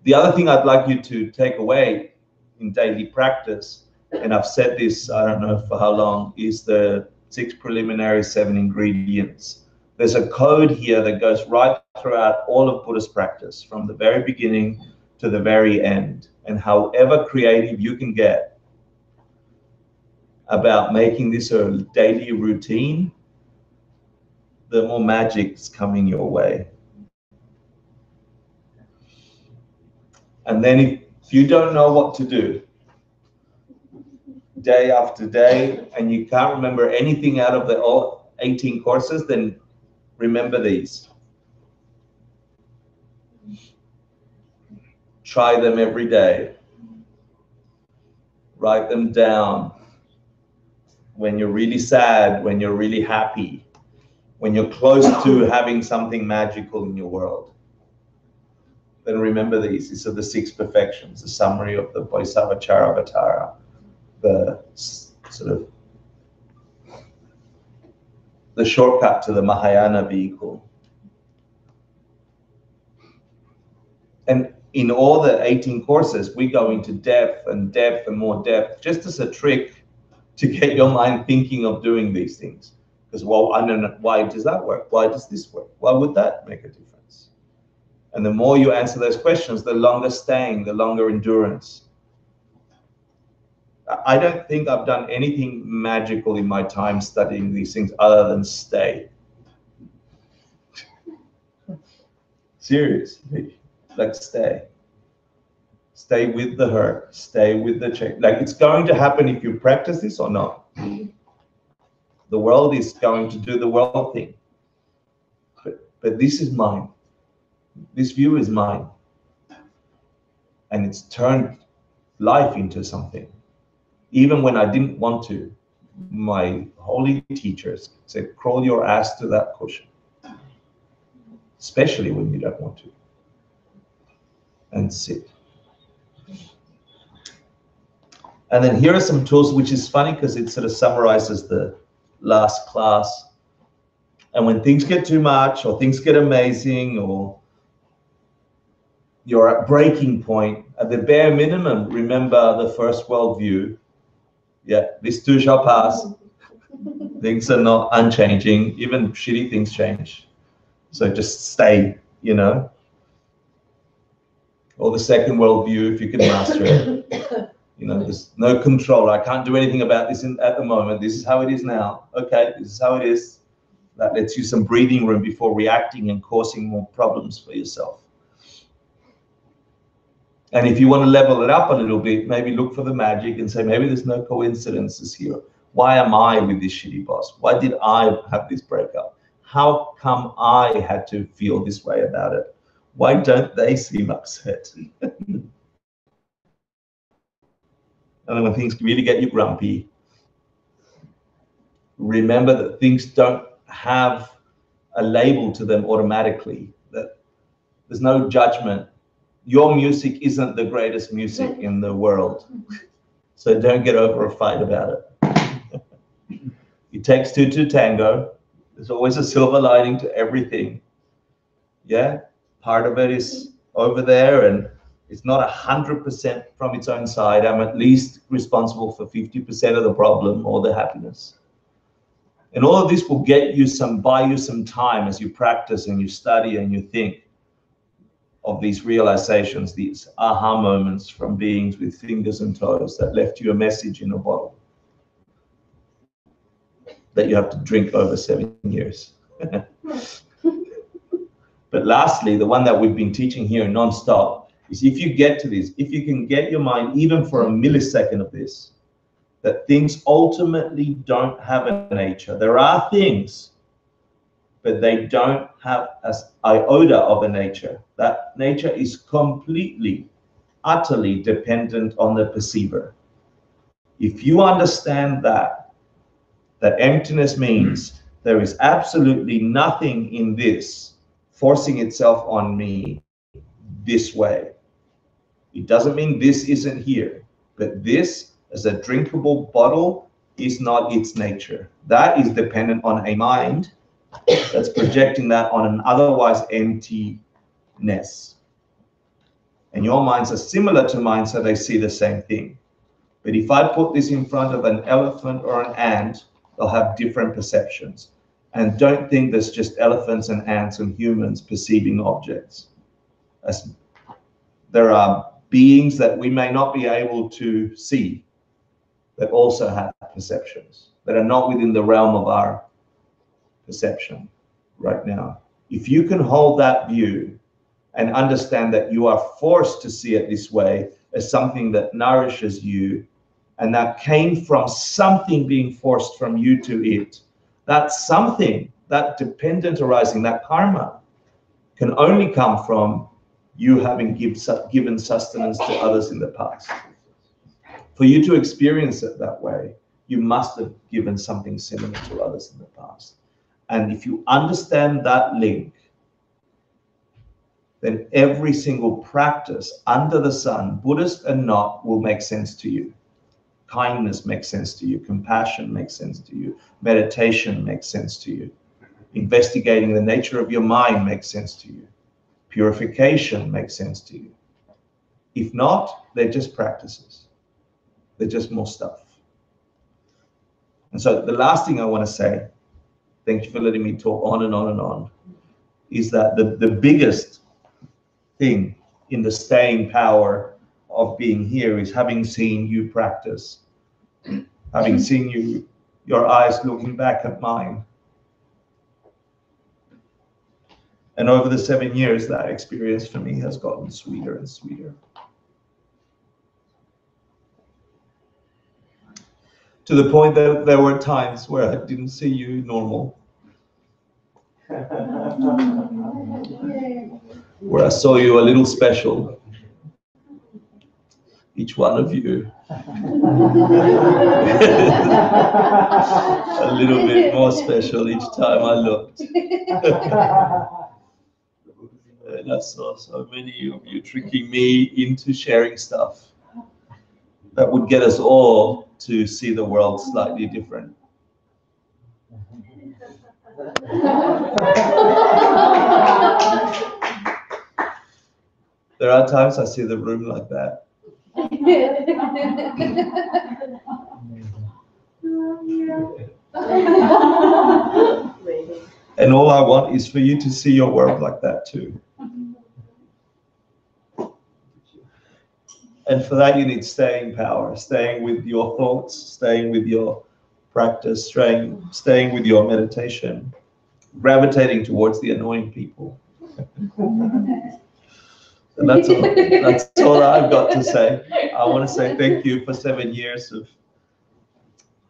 The other thing I'd like you to take away in daily practice, and I've said this, I don't know for how long, is the 6 preliminary 7 ingredients. There's a code here that goes right throughout all of Buddhist practice, from the very beginning to the very end. And however creative you can get about making this a daily routine, the more magic's coming your way. And then if you don't know what to do day after day, and you can't remember anything out of the 18 courses, then remember these. Try them every day. Write them down. When you're really sad, when you're really happy, when you're close to having something magical in your world, then remember these. These are the 6 perfections, the summary of the Bodhisattva Charyavatara, the sort of the shortcut to the Mahayana vehicle. And in all the 18 courses, we go into depth and depth and more depth, just as a trick to get your mind thinking of doing these things. Because, well, I don't know, why does that work? Why does this work? Why would that make a difference? And the more you answer those questions, the longer staying, the longer endurance. I don't think I've done anything magical in my time studying these things other than stay. Seriously, like stay. Stay with the hurt, stay with the change. Like, it's going to happen if you practice this or not. The world is going to do the world thing. But this is mine. This view is mine. And it's turned life into something. Even when I didn't want to, my holy teachers said, crawl your ass to that cushion. Especially when you don't want to. And sit. And then here are some tools, which is funny because it sort of summarizes the last class. And when things get too much, or things get amazing, or you're at breaking point, at the bare minimum, remember the first world view. Yeah, this too shall pass. Things are not unchanging. Even shitty things change. So just stay, you know. Or the second world view, if you can master it. You know, there's no control. I can't do anything about this at the moment. This is how it is now. Okay, this is how it is. That lets you some breathing room before reacting and causing more problems for yourself. And if you want to level it up a little bit, maybe look for the magic and say, maybe there's no coincidences here. Why am I with this shitty boss? Why did I have this breakup? How come I had to feel this way about it? Why don't they seem upset? And then when things really get you grumpy, remember that things don't have a label to them automatically, that there's no judgment. Your music isn't the greatest music in the world. So don't get over a fight about it. It takes two to tango. There's always a silver lining to everything. Yeah, part of it is over there and it's not 100% from its own side. I'm at least responsible for 50% of the problem or the happiness. And all of this will buy you some time as you practice and you study and you think of these realizations, these aha moments from beings with fingers and toes that left you a message in a bottle that you have to drink over 7 years. But lastly, the one that we've been teaching here nonstop is if you get to this, if you can get your mind even for a millisecond of this, that things ultimately don't have a nature. There are things, but they don't have an iota of a nature. That nature is completely, utterly dependent on the perceiver. If you understand that emptiness means there is absolutely nothing in this forcing itself on me this way. It doesn't mean this isn't here, but this as a drinkable bottle is not its nature. That is dependent on a mind that's projecting that on an otherwise emptiness. And your minds are similar to mine, so they see the same thing. But if I put this in front of an elephant or an ant, they'll have different perceptions. And don't think there's just elephants and ants and humans perceiving objects. As there are beings that we may not be able to see that also have perceptions that are not within the realm of our perception right now. If you can hold that view and understand that you are forced to see it this way as something that nourishes you, and that came from something being forced from you to it, that something, that dependent arising, that karma, can only come from you having given sustenance to others in the past. For you to experience it that way, you must have given something similar to others in the past. And if you understand that link, then every single practice under the sun, Buddhist and not, will make sense to you. Kindness makes sense to you. Compassion makes sense to you. Meditation makes sense to you. Investigating the nature of your mind makes sense to you. Purification makes sense to you. If not, they're just practices. They're just more stuff. And so the last thing I want to say, thank you for letting me talk on and on and on, is that the biggest thing in the staying power of being here is having seen you practice, having seen your eyes looking back at mine. And over the 7 years, that experience for me has gotten sweeter and sweeter. To the point that there were times where I didn't see you normal. Where I saw you a little special. Each one of you. A little bit more special each time I looked. And I saw so many of you tricking me into sharing stuff that would get us all to see the world slightly different. There are times I see the room like that. And all I want is for you to see your world like that too. And for that you need staying power, staying with your thoughts, staying with your practice, staying with your meditation, gravitating towards the annoying people. And that's all I've got to say. I want to say thank you for 7 years of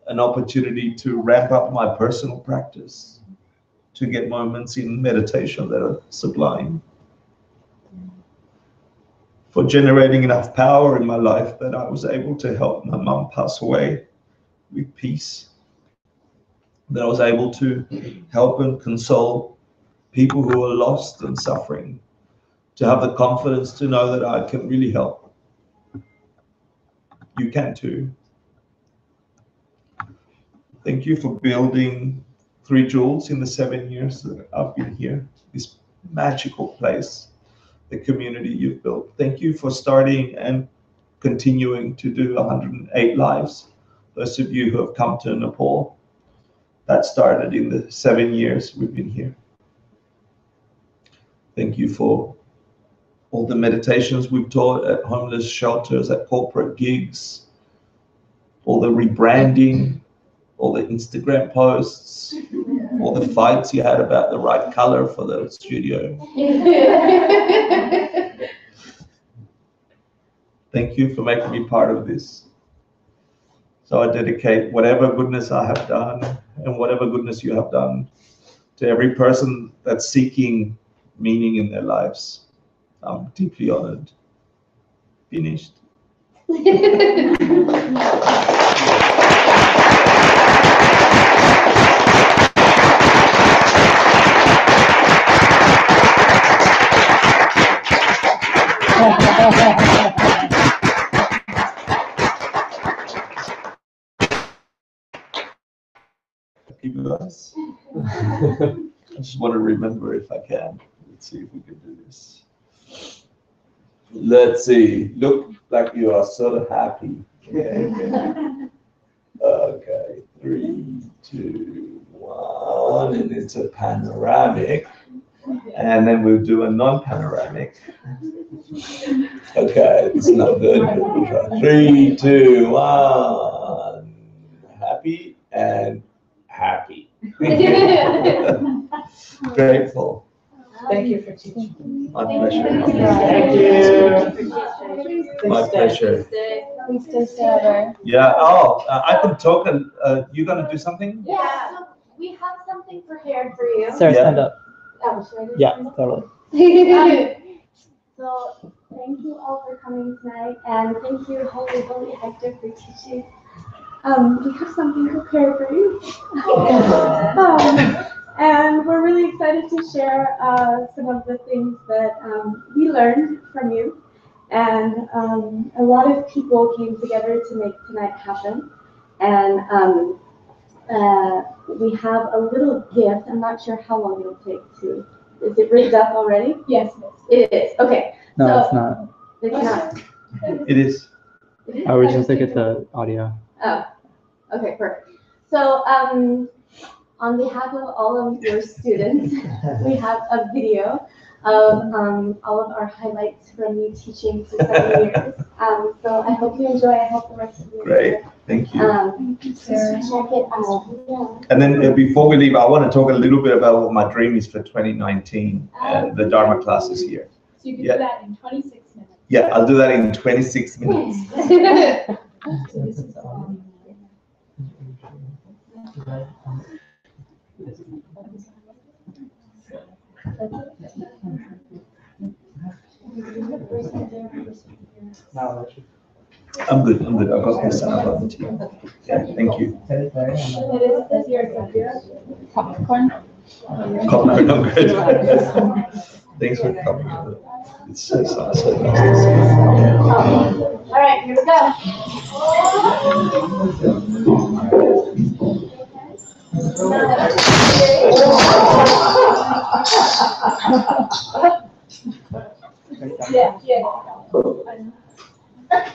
an opportunity to ramp up my personal practice, to get moments in meditation that are sublime, for generating enough power in my life that I was able to help my mum pass away with peace, that I was able to help and console people who are lost and suffering, to have the confidence to know that I can really help. You can too. Thank you for building 3 jewels in the 7 years that I've been here, this magical place, the community you've built. Thank you for starting and continuing to do 108 lives. Those of you who have come to Nepal, that started in the 7 years we've been here. Thank you for all the meditations we've taught at homeless shelters, at corporate gigs, all the rebranding, all the Instagram posts, all the fights you had about the right color for the studio. Thank you for making me part of this. So I dedicate whatever goodness I have done and whatever goodness you have done to every person that's seeking meaning in their lives. I'm deeply honored. Finished. You guys. I just want to remember if I can. Let's see if we can do this. Let's see. Look like you are sort of happy. Okay. Okay. 3, 2, 1, and it's a panoramic. And then we'll do a non-panoramic. Okay, it's not good. 3, 2, 1. Happy and happy. Grateful. Thank you for teaching. My pleasure. Thank you. My pleasure. Please stay together. Yeah. Oh, I can talk. And you gonna do something? Yeah, so we have something prepared for you. Sarah, Yeah. stand up. Oh, should I do Yeah, something? totally. So thank you all for coming tonight, and thank you, Holy Hector, for teaching. We have something prepared for you. And we're really excited to share some of the things that we learned from you. And a lot of people came together to make tonight happen. And we have a little gift. I'm not sure how long it'll take to. Is it rigged up already? Yes. It is. Okay. No, So, it's not. It's not. It is. I was just looking at the audio. Oh, okay, perfect. So, on behalf of all of your students, we have a video of all of our highlights from you teaching for 7 years. So I hope you enjoy. I hope the rest of you Great. enjoy. Thank you. Sarah. Check it out. Yeah. And then before we leave, I want to talk a little bit about what my dream is for 2019 and the Dharma classes here. So you can Yeah. do that in 26 minutes. Yeah, I'll do that in 26 minutes. I'm good. I'm good. I've got my son on the team. Yeah, thank you. What is your subject? Popcorn. Popcorn, I'm good. Thanks for coming. It's so nice. All right, here we go. Yeah.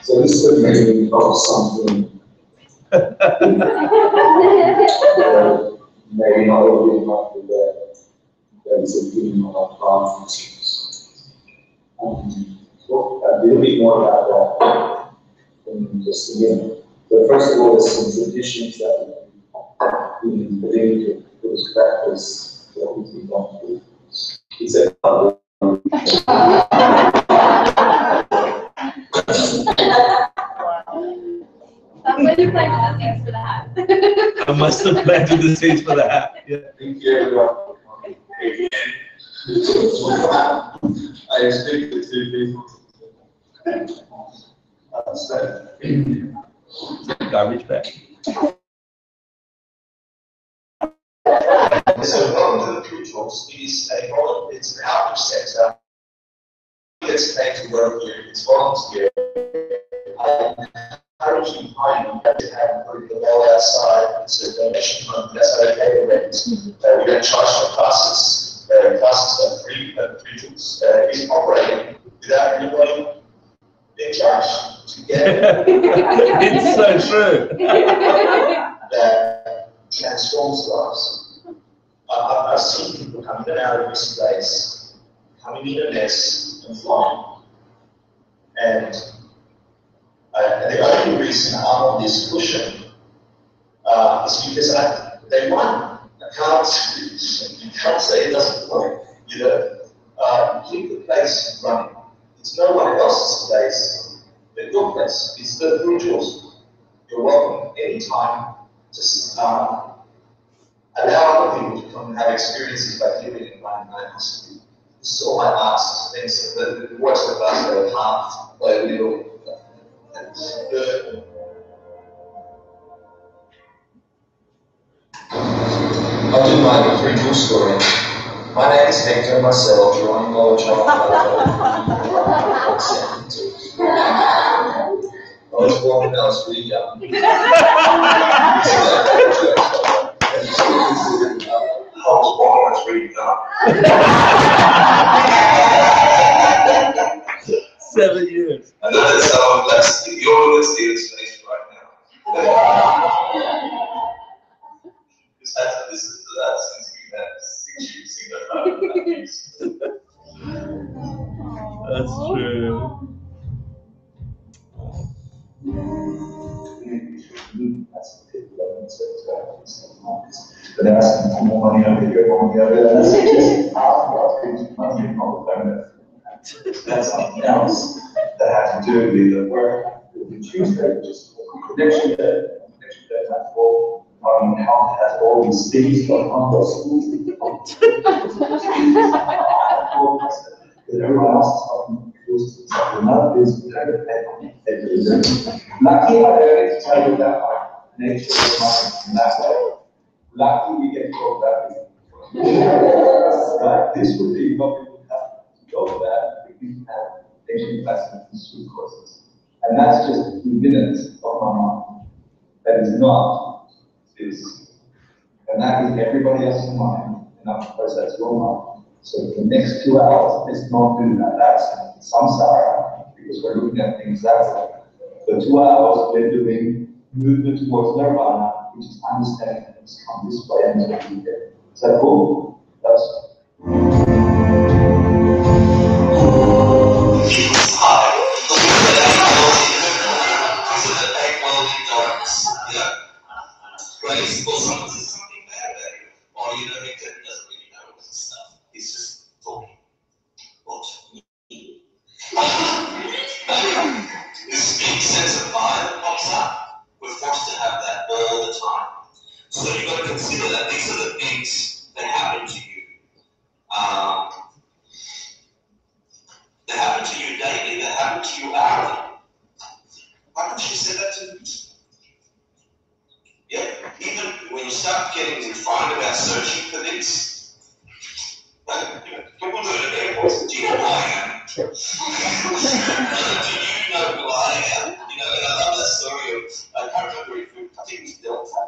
So this is maybe about something maybe not all being happy there is a theme of consciousness. So a little bit more about that in just again. But first of all, there's some traditions that we bring to this practice that we've been going through. It's a planted the seeds for the hat. I must have planted the seeds for the hat. Yeah. Thank you, everyone. I expect the two people to understand. Garbage bag. So welcome to the rituals. It is a it's an outreach center. It's paid to work here. It's volunteer. I encourage you to have put the ball outside. It's a donation fund. That's how they pay the rent. We don't charge for classes. Classes are free. Rituals is operating without anybody being charged to get It's so true. that transforms lives. I've seen people come in and out of this place, coming in a mess and flying. And the only reason I'm on this cushion is because they won. You can't say it doesn't work. You know, keep the place running. It's no one else's place but your place. It's the rituals. You're welcome anytime to allow other people to come and have experiences by living in my house. This is all I ask. Things that the voice of us that can't play a little. I'll do my ritual story. My name is Hector Marcel, drawing lower child. I was born when I was really young. I was born when I was really young. 7 years. I know that some of that's you're in the space right now. This is that since we had 6 years ago. That's true. But they're asking for more money over here, more money over there. That's just half of what money from the donor. That's something else that has to do with the work that we choose there, which is connection there, that's all. Health has all these things going on, those schools. Everyone else is talking about this. Lucky I don't get to tell you that my nature is mine in that way. Lucky we get to talk about it. Right? This would be what we would have to go for that if we have Asian classes and school courses. And that's just a few minutes of my mind. That is not this. And that is everybody else's mind. And of course that's your mind. So the next 2 hours, let's not do that. That's samsara, because we're looking at things that way. The 2 hours we're doing movement towards nirvana, which is understanding things come this way and this way. Is that cool? That's or you know, Hector doesn't really know all this stuff. He's just talking. This big sense of fire that pops up. We're forced to have that all the time. So you've got to consider that these are the things that happen to you. That happen to you daily, that happen to you hourly. Why don't you say that to me? Yeah, even when you start getting refined about searching for things, like, people do it at airports. Do you know who I am? Do you know who I am? You know, and I love that story of, I can't remember if I think it was Delta.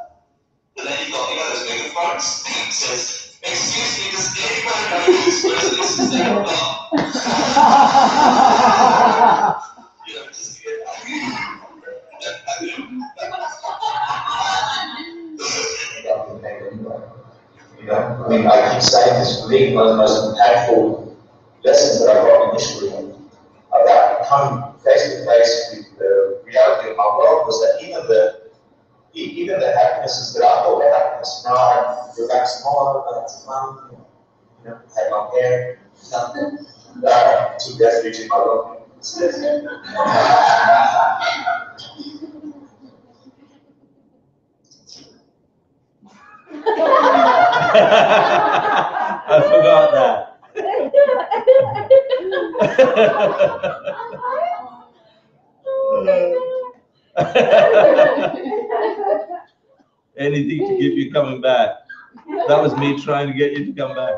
But then you got those megaphones. It says, excuse me, does anybody know who this person is? Is that a dog? You know, just to get that. I mean, I keep saying this for me, one of the most impactful lessons that I got initially about coming face to face with the reality of my world was that even the happinesses that I thought were happiness, right, relax tomorrow, that's fun, you know, have my hair, nothing, took refuge in my loneliness. I forgot that. Anything to keep you coming back. That was me trying to get you to come back.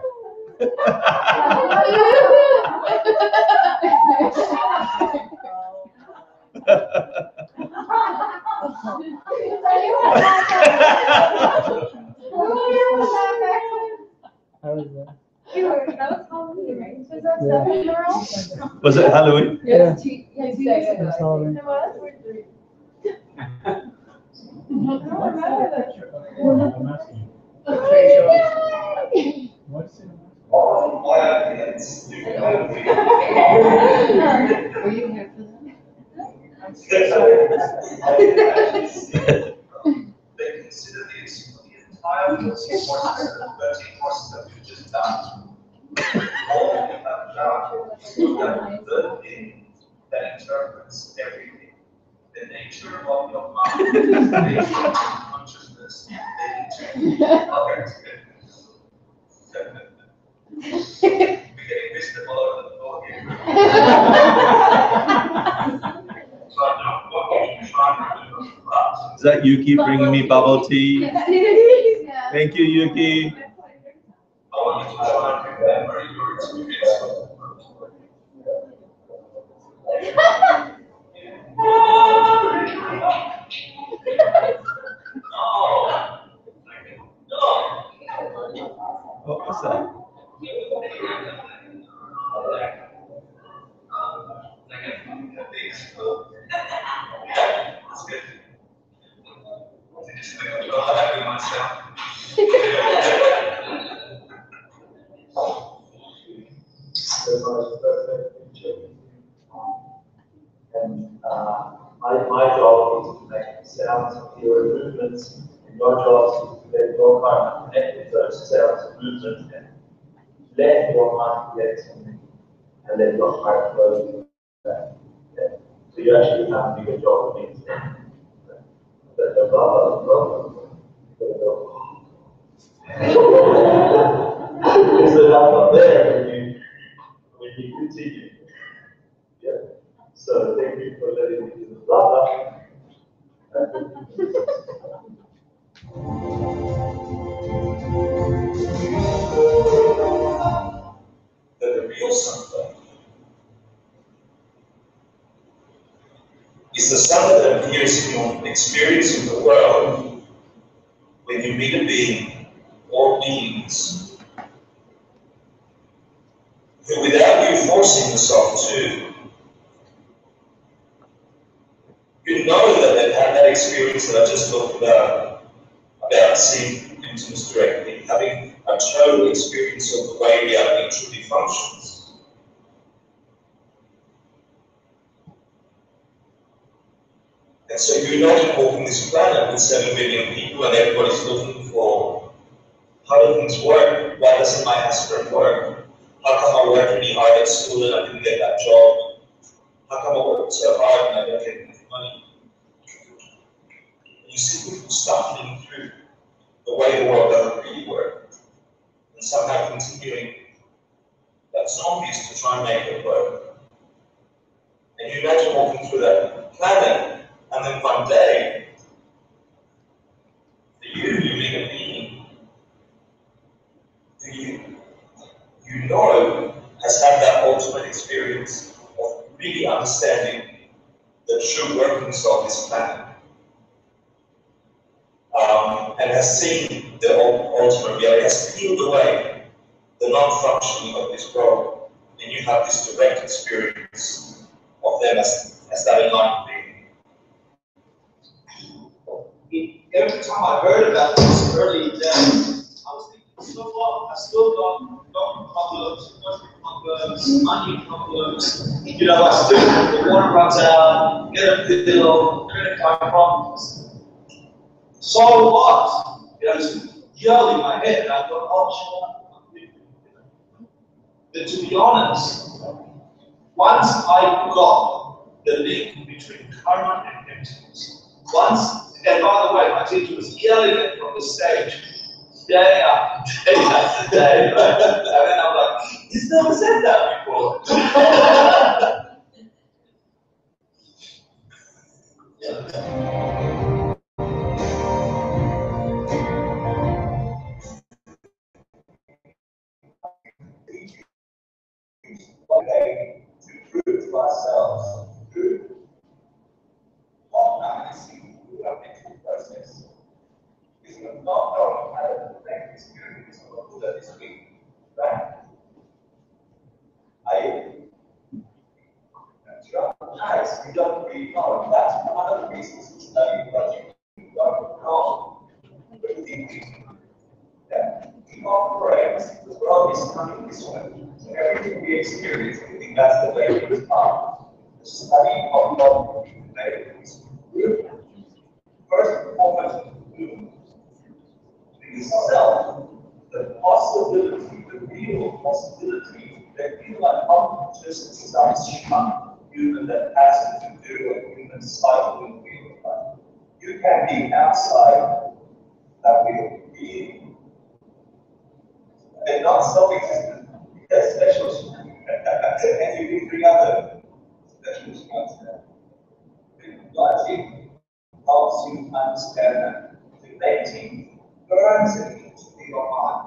Was it Halloween? Yeah. It Halloween. All my arguments. Were you here for They consider the entire process of 13 courses that we've just done. All of them have done the thing that interprets everything. The nature of your mind, the nature of your consciousness, the nature of We're getting wisdom all over the floor here. So I'm not looking to try and remember the class. Is that Yuki bringing me bubble tea? Yeah. Thank you, Yuki. I want you to try and remember your experience of the world. What was that? That's good. I just think I'm not happy myself. And my job is to make sounds and hear movements, and your job is to let your mind connect with those sounds and movements and let your mind create something and let your heart flow through that. Yeah. So you actually have to do your job of being the blah. So that's not there when you continue. Yeah. So thank you for letting me do the blah. That the real Santa is the Santa that appears in your experience of the world when you meet a being or beings who, without you forcing yourself to, you know that they've had that experience that I just talked about seeing entities directly, having a total experience of the way reality truly functions. And so you're not walking this planet with 7 billion people and everybody's looking for how do things work? Why doesn't my husband work? How come I worked really hard at school and I didn't get that job? How come I worked so hard and I don't get enough money? You see people stumbling through the way the world doesn't really work, and somehow continuing like zombies to try and make it work. And you imagine walking through that planet, and then one day, for you meet a being who you know has had that ultimate experience of really understanding the true workings of this planet. And has seen the ultimate reality, has peeled away the non-functioning of this world, and you have this direct experience of them as that enlightened being. Every time I heard about this early days, I was thinking, so what? I still got problems, money problems, you know, I still, the water runs out, get a bill, credit card problems. So what? You know, just yell in my head, and I thought, oh, but to be honest, once I got the link between karma and emptiness, and by the way, my teacher was yelling it from the stage, day after day after day. And then I'm like, he's never said that before. Okay, to prove to ourselves through practicing through our mental process. Because we're not knowing how to perfect experience of a Buddha this week, right? Nice, we don't really know. That's one of the reasons we study project. We don't know. We're thinking that we operate, the world is coming this way. So everything we experience, we think that's the way things are. The study of what we make is good. First and foremost, the self, the possibility, the real possibility that you are not just some human that has to do a human cycle in real life. You can be outside that real being and not self-existent. That's special. And you can bring other special concepts. Logic helps you understand that debating burns it into your mind.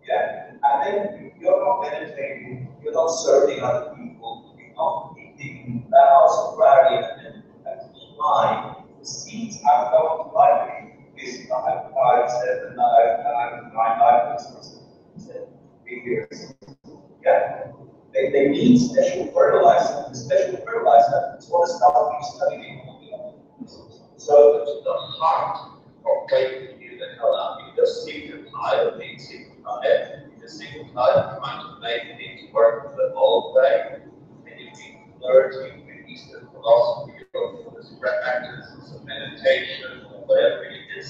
Yeah? And then you're not meditating, you're not serving other people, you're not eating vows of rarity and mind. The seeds are going to life. This 5, 7, 9, 3 years. Yeah? They need special fertilizer. The special fertilizer is what the stuff we study. So the heart of waking you the hell up. You just sick and tired of being sick and tired. You're just sick and tired of trying to make things work the old way. And you've been flirting with Eastern philosophy or the practices of meditation or whatever it is.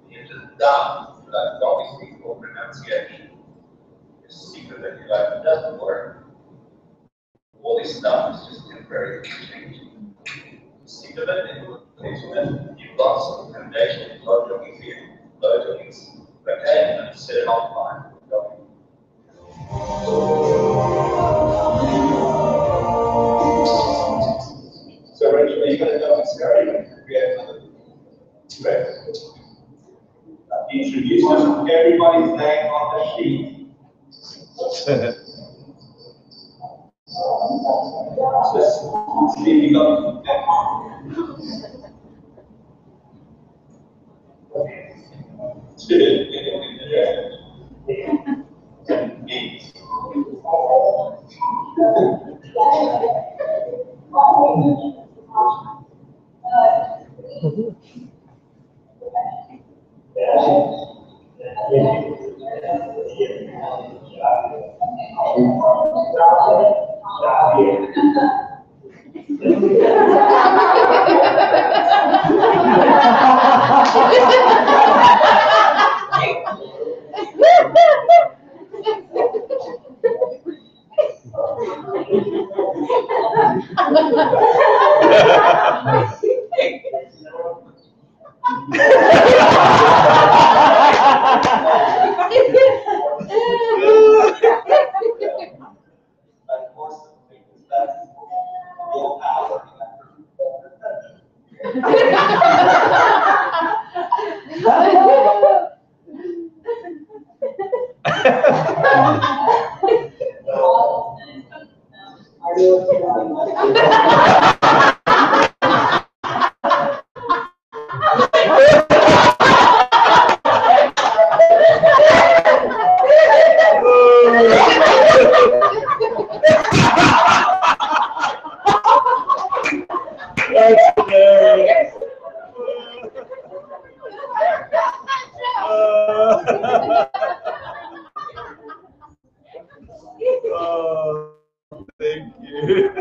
You're just dumb. That's obviously for pronunciation. You're sick of it. You're like, it doesn't work. All this stuff is just temporary change. Sick of it, you've got some foundation, low jogging here, low jogging, okay, and set it on fire. So, Rachel, are you going to go experiment and create another direct? Introduce everybody's name on the sheet. Just speaking of thank you.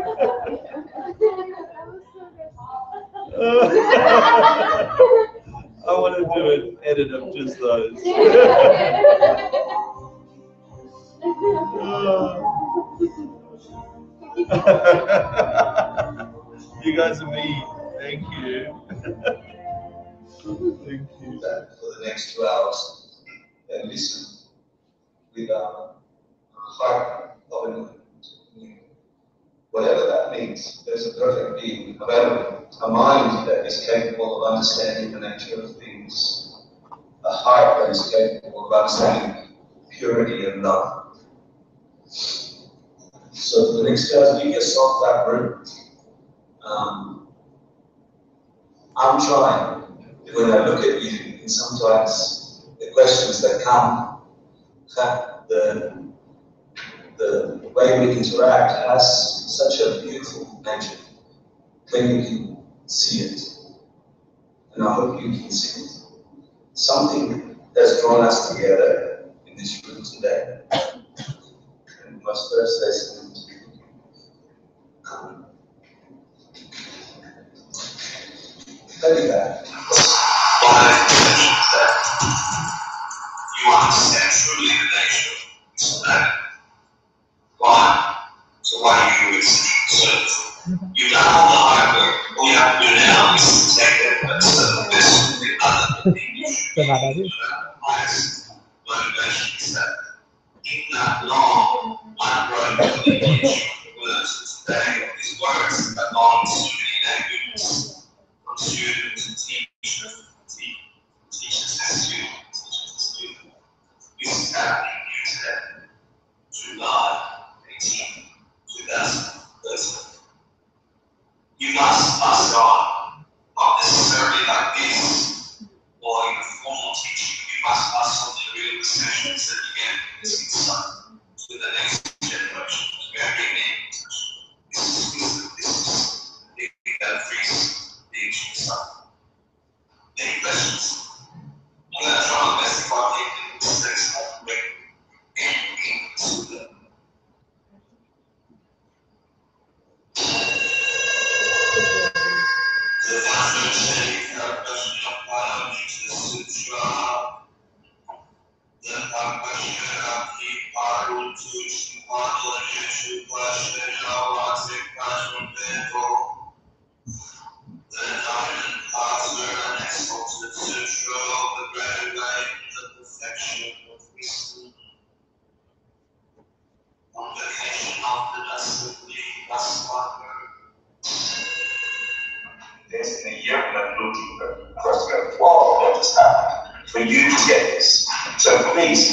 I want to do an edit of just those. You guys are me. Thank you. Thank you. For the next 2 hours. and listen with a heart of whatever that means. There's a perfect being available, a mind that is capable of understanding the nature of things, a heart that is capable of understanding purity and love. So for the next time, give yourself that room. I'm trying. When I look at you, and sometimes the questions that come, the way we interact has such a beautiful nature. Then you can see it. And I hope you can see it. Something has drawn us together in this room today. And we must first say something to you. Tell you that. One of the conditions that you understand truly the nature of that. Why? So why do you accept? You've done all the hard work. All you have to do now is to take that this with other things. Honest motivation is that in that long, unbroken lineage of words today, these words that belong to many languages, from student to teacher, teachers to student, teacher to student. This is happening here today. July 18, 2013. You must pass on, not necessarily like this, or in a formal teaching. You must pass on the real sessions that you get in this insight to the next generation, to every name. This is the freeze, the ancient stuff. Any questions? I'm going to try my best if I can make mistakes not break anything to them. The foundation of question apology to the sutra. The question of the paru to Shimpadla question of the question of the dominant partner and exalted sutra of the great light, the perfection of wisdom. Complication of the destiny, thus partner. This in a year when I'm looking for first grade 12, what just happened for you to get this. So please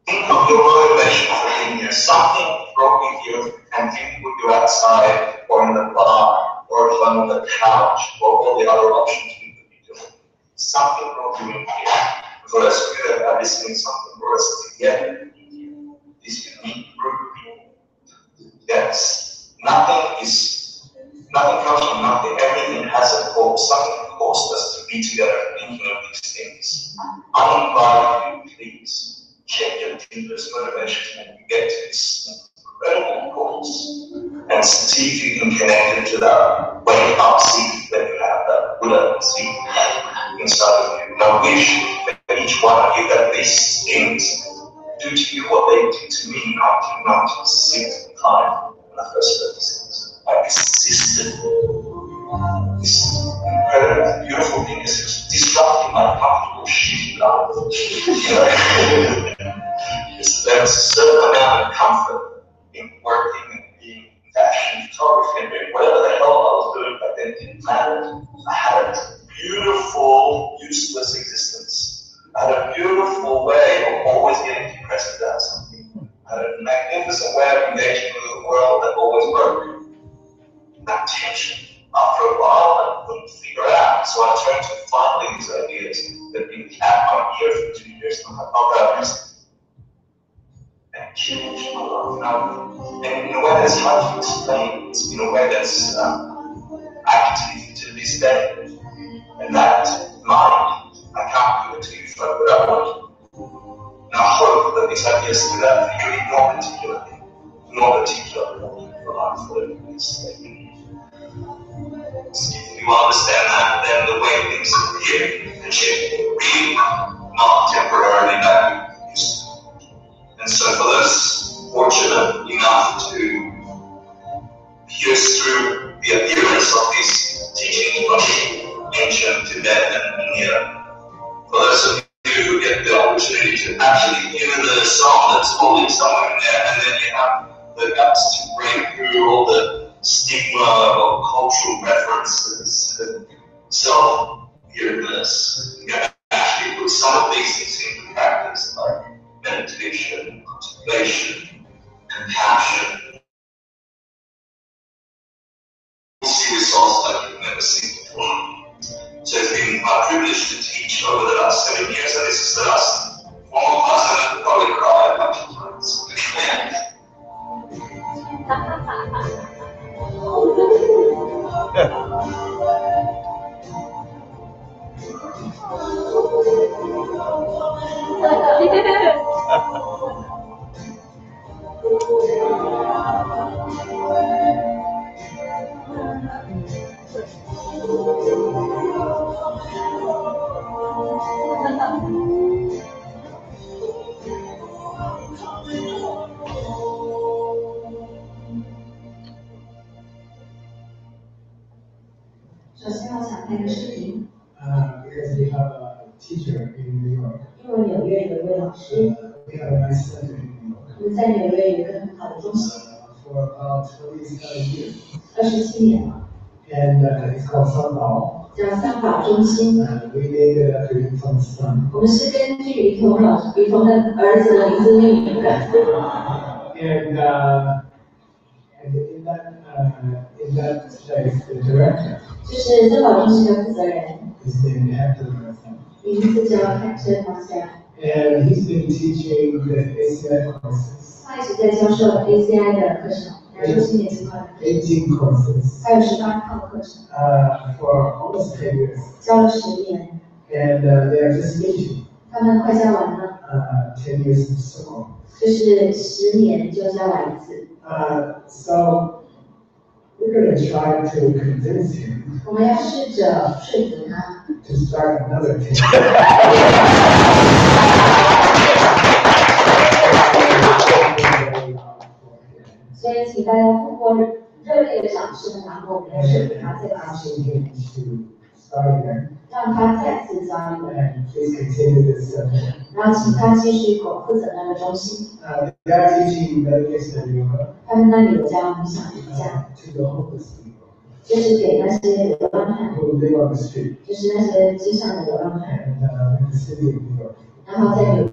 think of your motivation for being here. Something brought you here and didn't put you outside or in the bar or on the couch or all the other options we could be doing. Something brought you in here. For us to are listening something for us to get this unique group. Yes. Nothing comes from nothing. Everything has a cause. Something caused us to be together thinking of these things. I invite you, please, check your deepest motivation when you get to this incredible cause and see if you can connect it to that wake up seed that you have, that Buddha seed inside of you. Now wish that each one of you that these things do to you what they did to me in 1996 time when I first heard these things. I existed. This incredible, beautiful thing is disrupting my comfortable shitty life. There's a certain amount of comfort in working and being in fashion, photography, and doing whatever the hell I was doing back then. It didn't matter. I had a beautiful, useless existence. I had a beautiful way of always getting depressed about something. I had a magnificent way of engaging with the world that always worked. That tension, after a while, I couldn't figure it out. So I turned to finding these ideas that have been at my ear for 2 years now. And changed my life. Now, and in a way that's hard to explain, it's in a way that's active to this day. And that mind, I can't give it to you for what I want. And I hope that these ideas do that for you in your particular thing, in your particular life, whatever it is that you need. If you understand that, then the way things appear can shift really, not temporarily back. And so for those fortunate enough to pierce through the appearance of these teachings from ancient Tibet and India, for those of you who get the opportunity to actually hear the song that's holding somewhere in there, and then you have the guts to break through all the stigma of cultural references and self-weirdness. You know, actually put some of these things into practice, like meditation, contemplation, compassion. You'll see results like you've never seen before. So it's been my privilege to teach over the last 7 years, and this is the last formal class, and I could probably cry a bunch of times. Because we have a teacher in New York. We have a nice center in New York. For about 27 years. And it's called Sunbao. We named it after Yutong's son. And in that place, the director. His name is Hector Marcel. And he's been teaching the ACI courses. 18 courses. For almost 10 years. And they are just finishing. 10 years in Stockholm. So we're going to try to convince him to start another 10 years. And please continue this. They are teaching meditation and yoga to the homeless people who live on the street and in the city of New York.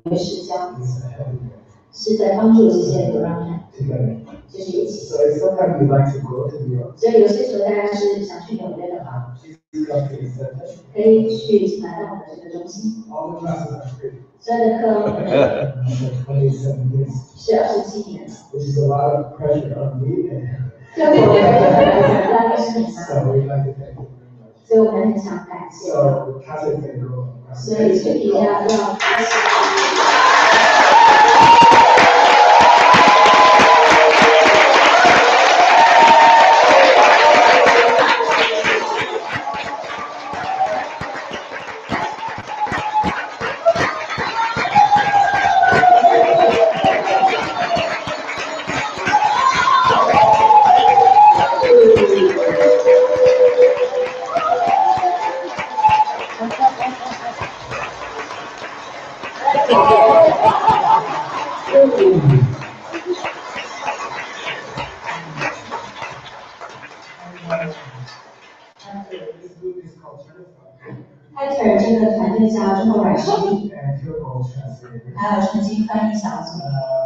It's a heavy lift. Together. So if sometimes we like to go to New York, please come to the center. All the classes are free. 27 years. Which is a lot of pressure on me and him. So we'd like to thank you very much. So the Catholic can go. Hector 这个团队叫中国软实力，还有重新翻译小组。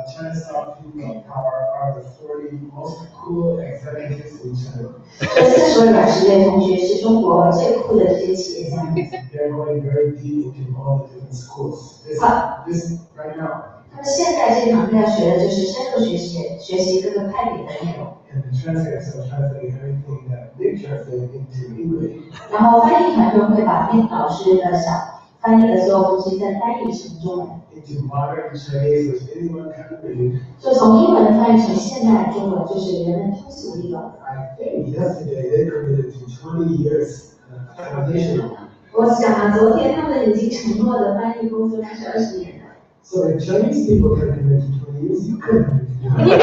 China's top female power are the 40 most cool executives in China. 这40位软实力同学是中国最酷的这些企业家。They're going very deep into all the different schools. This right now. 他们现在这堂课要学的就是深入学习各个派别的内容。And the translators will translate everything that they translate into English. 然后翻译团队会把老师的翻译的所有东西再翻译成中文。Into modern Chinese, which anyone can read. 就从英文翻译成现代中文，就是人们通俗易懂。I think yesterday they committed to 20 years translation. 我想啊，昨天他们已经承诺的翻译工作是20年了。So if Chinese people can commit to 20 years, you could commit to 20 years.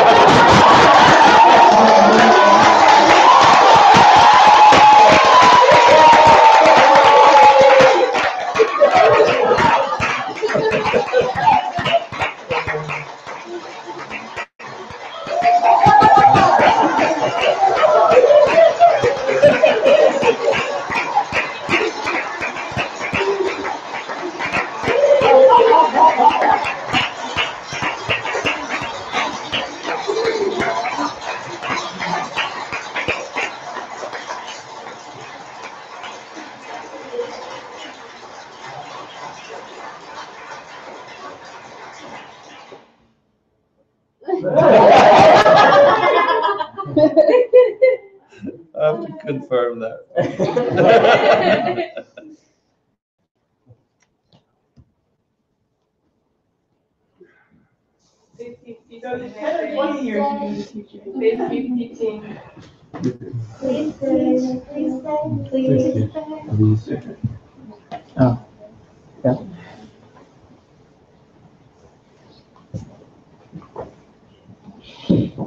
confirm that. So it's kind of funny here to be the teacher. Please keep teaching. Please stay, please stay, please stay. These. Oh, yeah.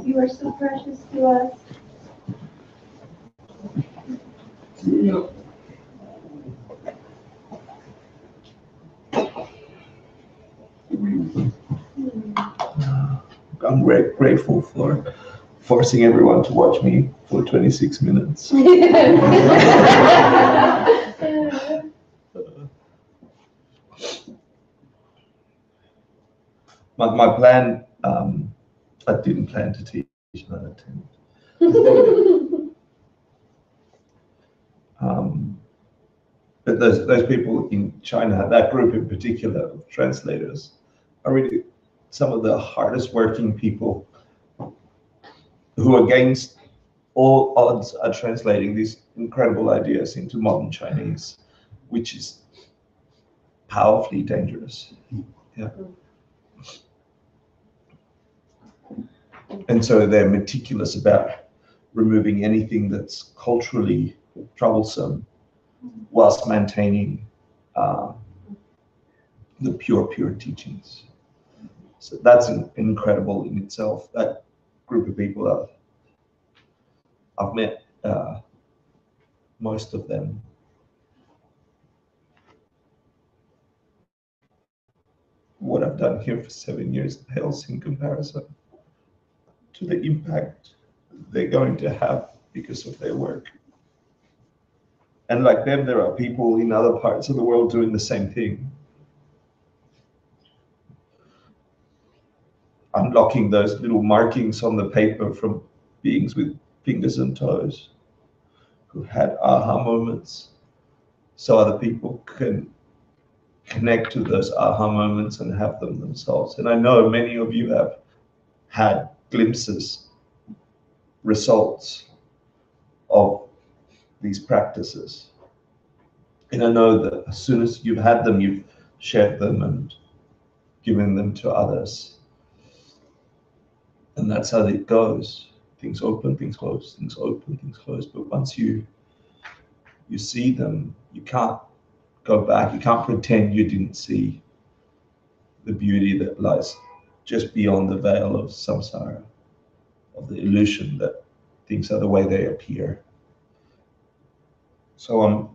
You are so precious to us. I'm grateful for forcing everyone to watch me for 26 minutes. My plan, I didn't plan to teach another 10. But those people in China, that group in particular of translators, are really some of the hardest working people who, against all odds, are translating these incredible ideas into modern Chinese, which is powerfully dangerous. Yeah. And so they're meticulous about removing anything that's culturally troublesome whilst maintaining the pure teachings. So that's incredible in itself. That group of people, I've met most of them. What I've done here for 7 years pales in comparison to the impact they're going to have because of their work. And like them, there are people in other parts of the world doing the same thing. Unlocking those little markings on the paper from beings with fingers and toes who had aha moments, so other people can connect to those aha moments and have them themselves. And I know many of you have had glimpses, results of these practices. And I know that as soon as you've had them, you've shared them and given them to others. And that's how it goes. Things open, things close, things open, things close. But once you see them, you can't go back. You can't pretend you didn't see the beauty that lies just beyond the veil of samsara, of the illusion that things are the way they appear. So I'm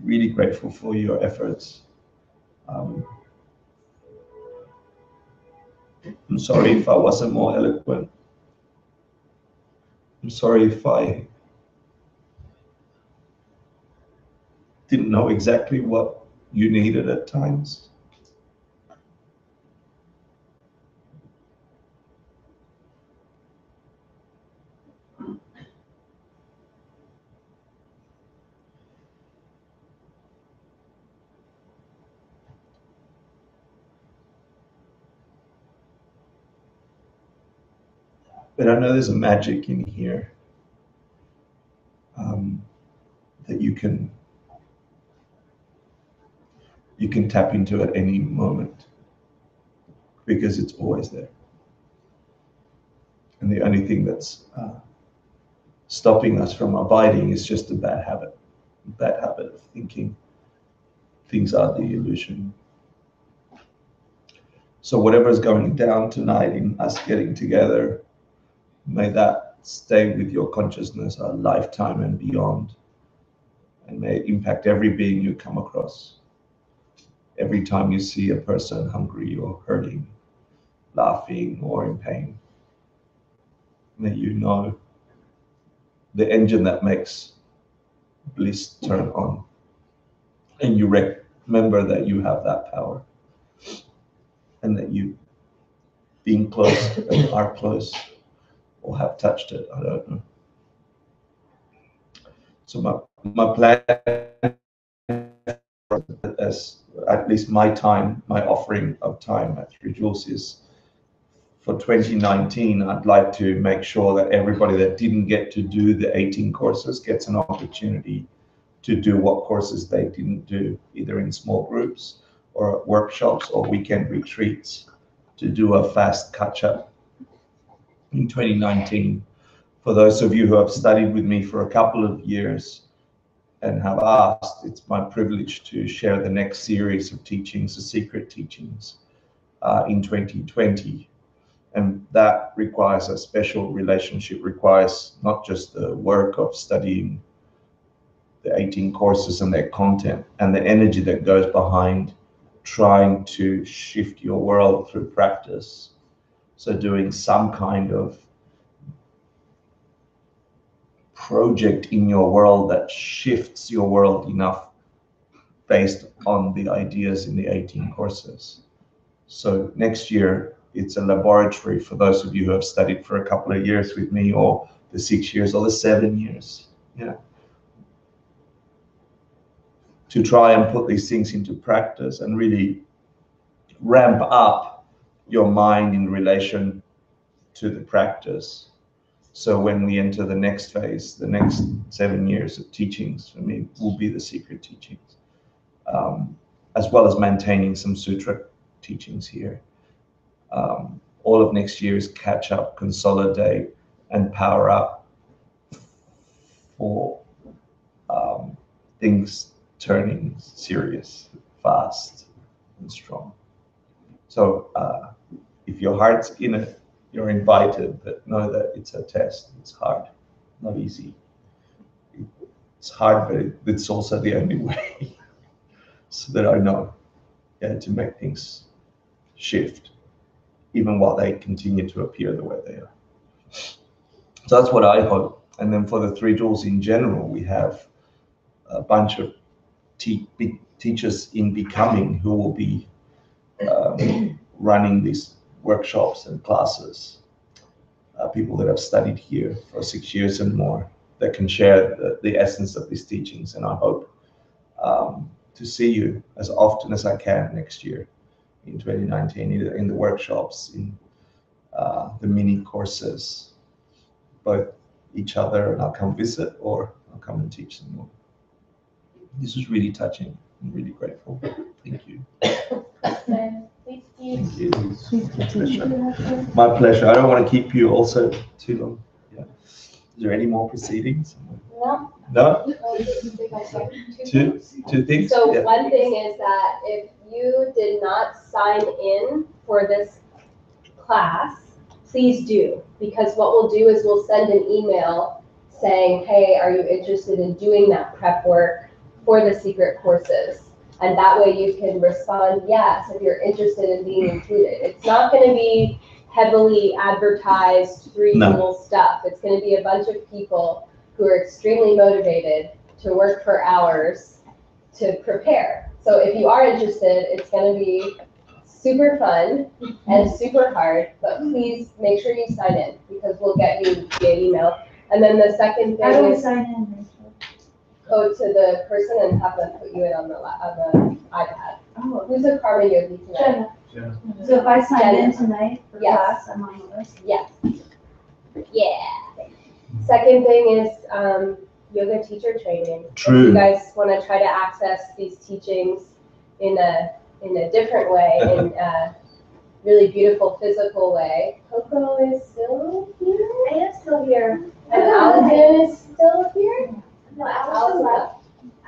really grateful for your efforts. I'm sorry if I wasn't more eloquent. I'm sorry if I didn't know exactly what you needed at times. But I know there's a magic in here that you can tap into at any moment, because it's always there. And the only thing that's stopping us from abiding is just a bad habit of thinking things are the illusion. So whatever is going down tonight in us getting together, may that stay with your consciousness a lifetime and beyond, and may it impact every being you come across. Every time you see a person hungry or hurting, laughing or in pain, may you know the engine that makes bliss turn on, and you remember that you have that power, and that you, being close and are close, or have touched it, I don't know. So my plan, as at least my time, my offering of time at 3 Joules is for 2019, I'd like to make sure that everybody that didn't get to do the 18 courses gets an opportunity to do what courses they didn't do, either in small groups or workshops or weekend retreats, to do a fast catch-up in 2019. For those of you who have studied with me for a couple of years and have asked, it's my privilege to share the next series of teachings, the secret teachings, in 2020. And that requires a special relationship, requires not just the work of studying the 18 courses and their content and the energy that goes behind trying to shift your world through practice. So doing some kind of project in your world that shifts your world enough based on the ideas in the 18 courses. So next year, it's a laboratory for those of you who have studied for a couple of years with me, or the 6 years or the 7 years, to try and put these things into practice and really ramp up your mind in relation to the practice. So when we enter the next phase, the next 7 years of teachings for me will be the secret teachings, as well as maintaining some sutra teachings here. All of next year is catch up, consolidate, and power up for things turning serious, fast, and strong. So if your heart's in it, you're invited, but know that it's a test. It's hard, not easy. It's hard, but it's also the only way so that I know to make things shift, even while they continue to appear the way they are. So that's what I hope. And then for the 3 jewels in general, we have a bunch of teachers in becoming who will be running these workshops and classes, people that have studied here for 6 years and more, that can share the essence of these teachings. And I hope to see you as often as I can next year in 2019, either in the workshops, in the mini courses, both each other, and I'll come visit, or I'll come and teach some more. This was really touching. I'm really grateful. Thank you. Thank you. My pleasure. My pleasure. I don't want to keep you also too long. Yeah. Is there any more proceedings? No. No? Two things? So one thing is that if you did not sign in for this class, please do, because what we'll do is we'll send an email saying, hey, are you interested in doing that prep work for the secret courses? And that way you can respond yes if you're interested in being included. It's not going to be heavily advertised 3 jewel stuff. It's going to be a bunch of people who are extremely motivated to work for hours to prepare. So if you are interested, it's going to be super fun and super hard, but please make sure you sign in, because we'll get you via email. And then the second thing is sign in. go to the person and have them put you in on the iPad. Oh. Who's a karma yogi tonight? Jenna. So if I sign in tonight for Yes. class, I'm on the list? Yes. Yeah. Second thing is yoga teacher training. True. If you guys want to try to access these teachings in a different way, in a really beautiful physical way. Coco is still here? I am still here. And Allison is still here? No, Allison left.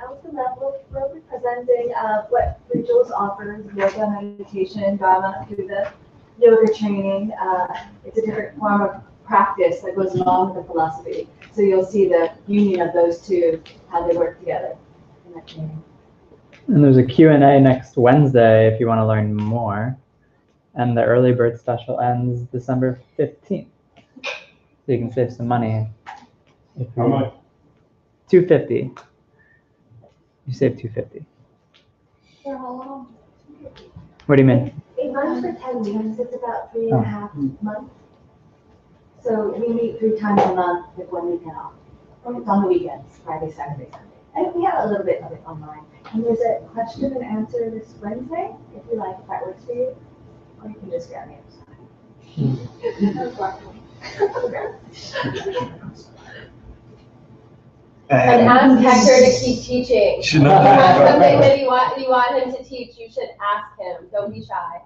Allison left. We're representing what 3 jewels offers: yoga, meditation, dharma, through the yoga training. It's a different form of practice that goes along with the philosophy. So you'll see the union of those two, how they work together in that training. And there's a Q&A next Wednesday if you want to learn more. And the early bird special ends December 15th. So you can save some money. How much? $250. You save $250. For how long? What do you mean? It runs for 10 weeks. It's about 3.5 months. So we meet 3 times a month with 1 weekend off. It's on the weekends, Friday, Saturday, Sunday. And we have a little bit of it online. And there's a question and answer this Wednesday, if you like, if that works for you. Or you can just grab me. And ask Hector to keep teaching. If you have something that you want him to teach, you should ask him. Don't be shy.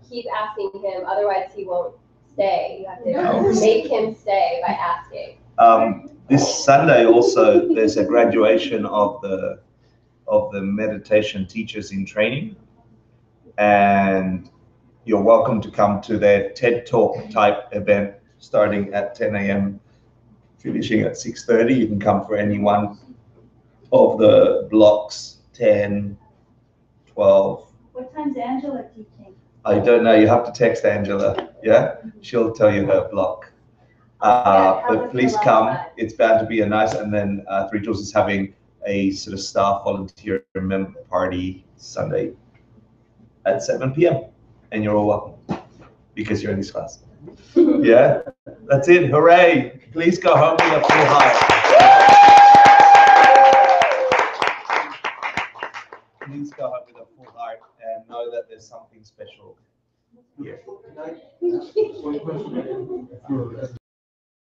Keep asking him, otherwise he won't stay. You have to make him stay by asking. This Sunday also there's a graduation of the meditation teachers in training, and you're welcome to come to their TED Talk type event starting at 10 a.m. finishing at 6:30. You can come for any one of the blocks, 10, 12. What time's Angela teaching? I don't know. You have to text Angela. Yeah, she'll tell you her block. But please come. It's bound to be a nice. And then Three Tools is having a sort of staff volunteer member party Sunday at 7 p.m. And you're all welcome because you're in this class. Yeah, that's it. Hooray! Please go home with a full heart. Please go home with a full heart and know that there's something special here.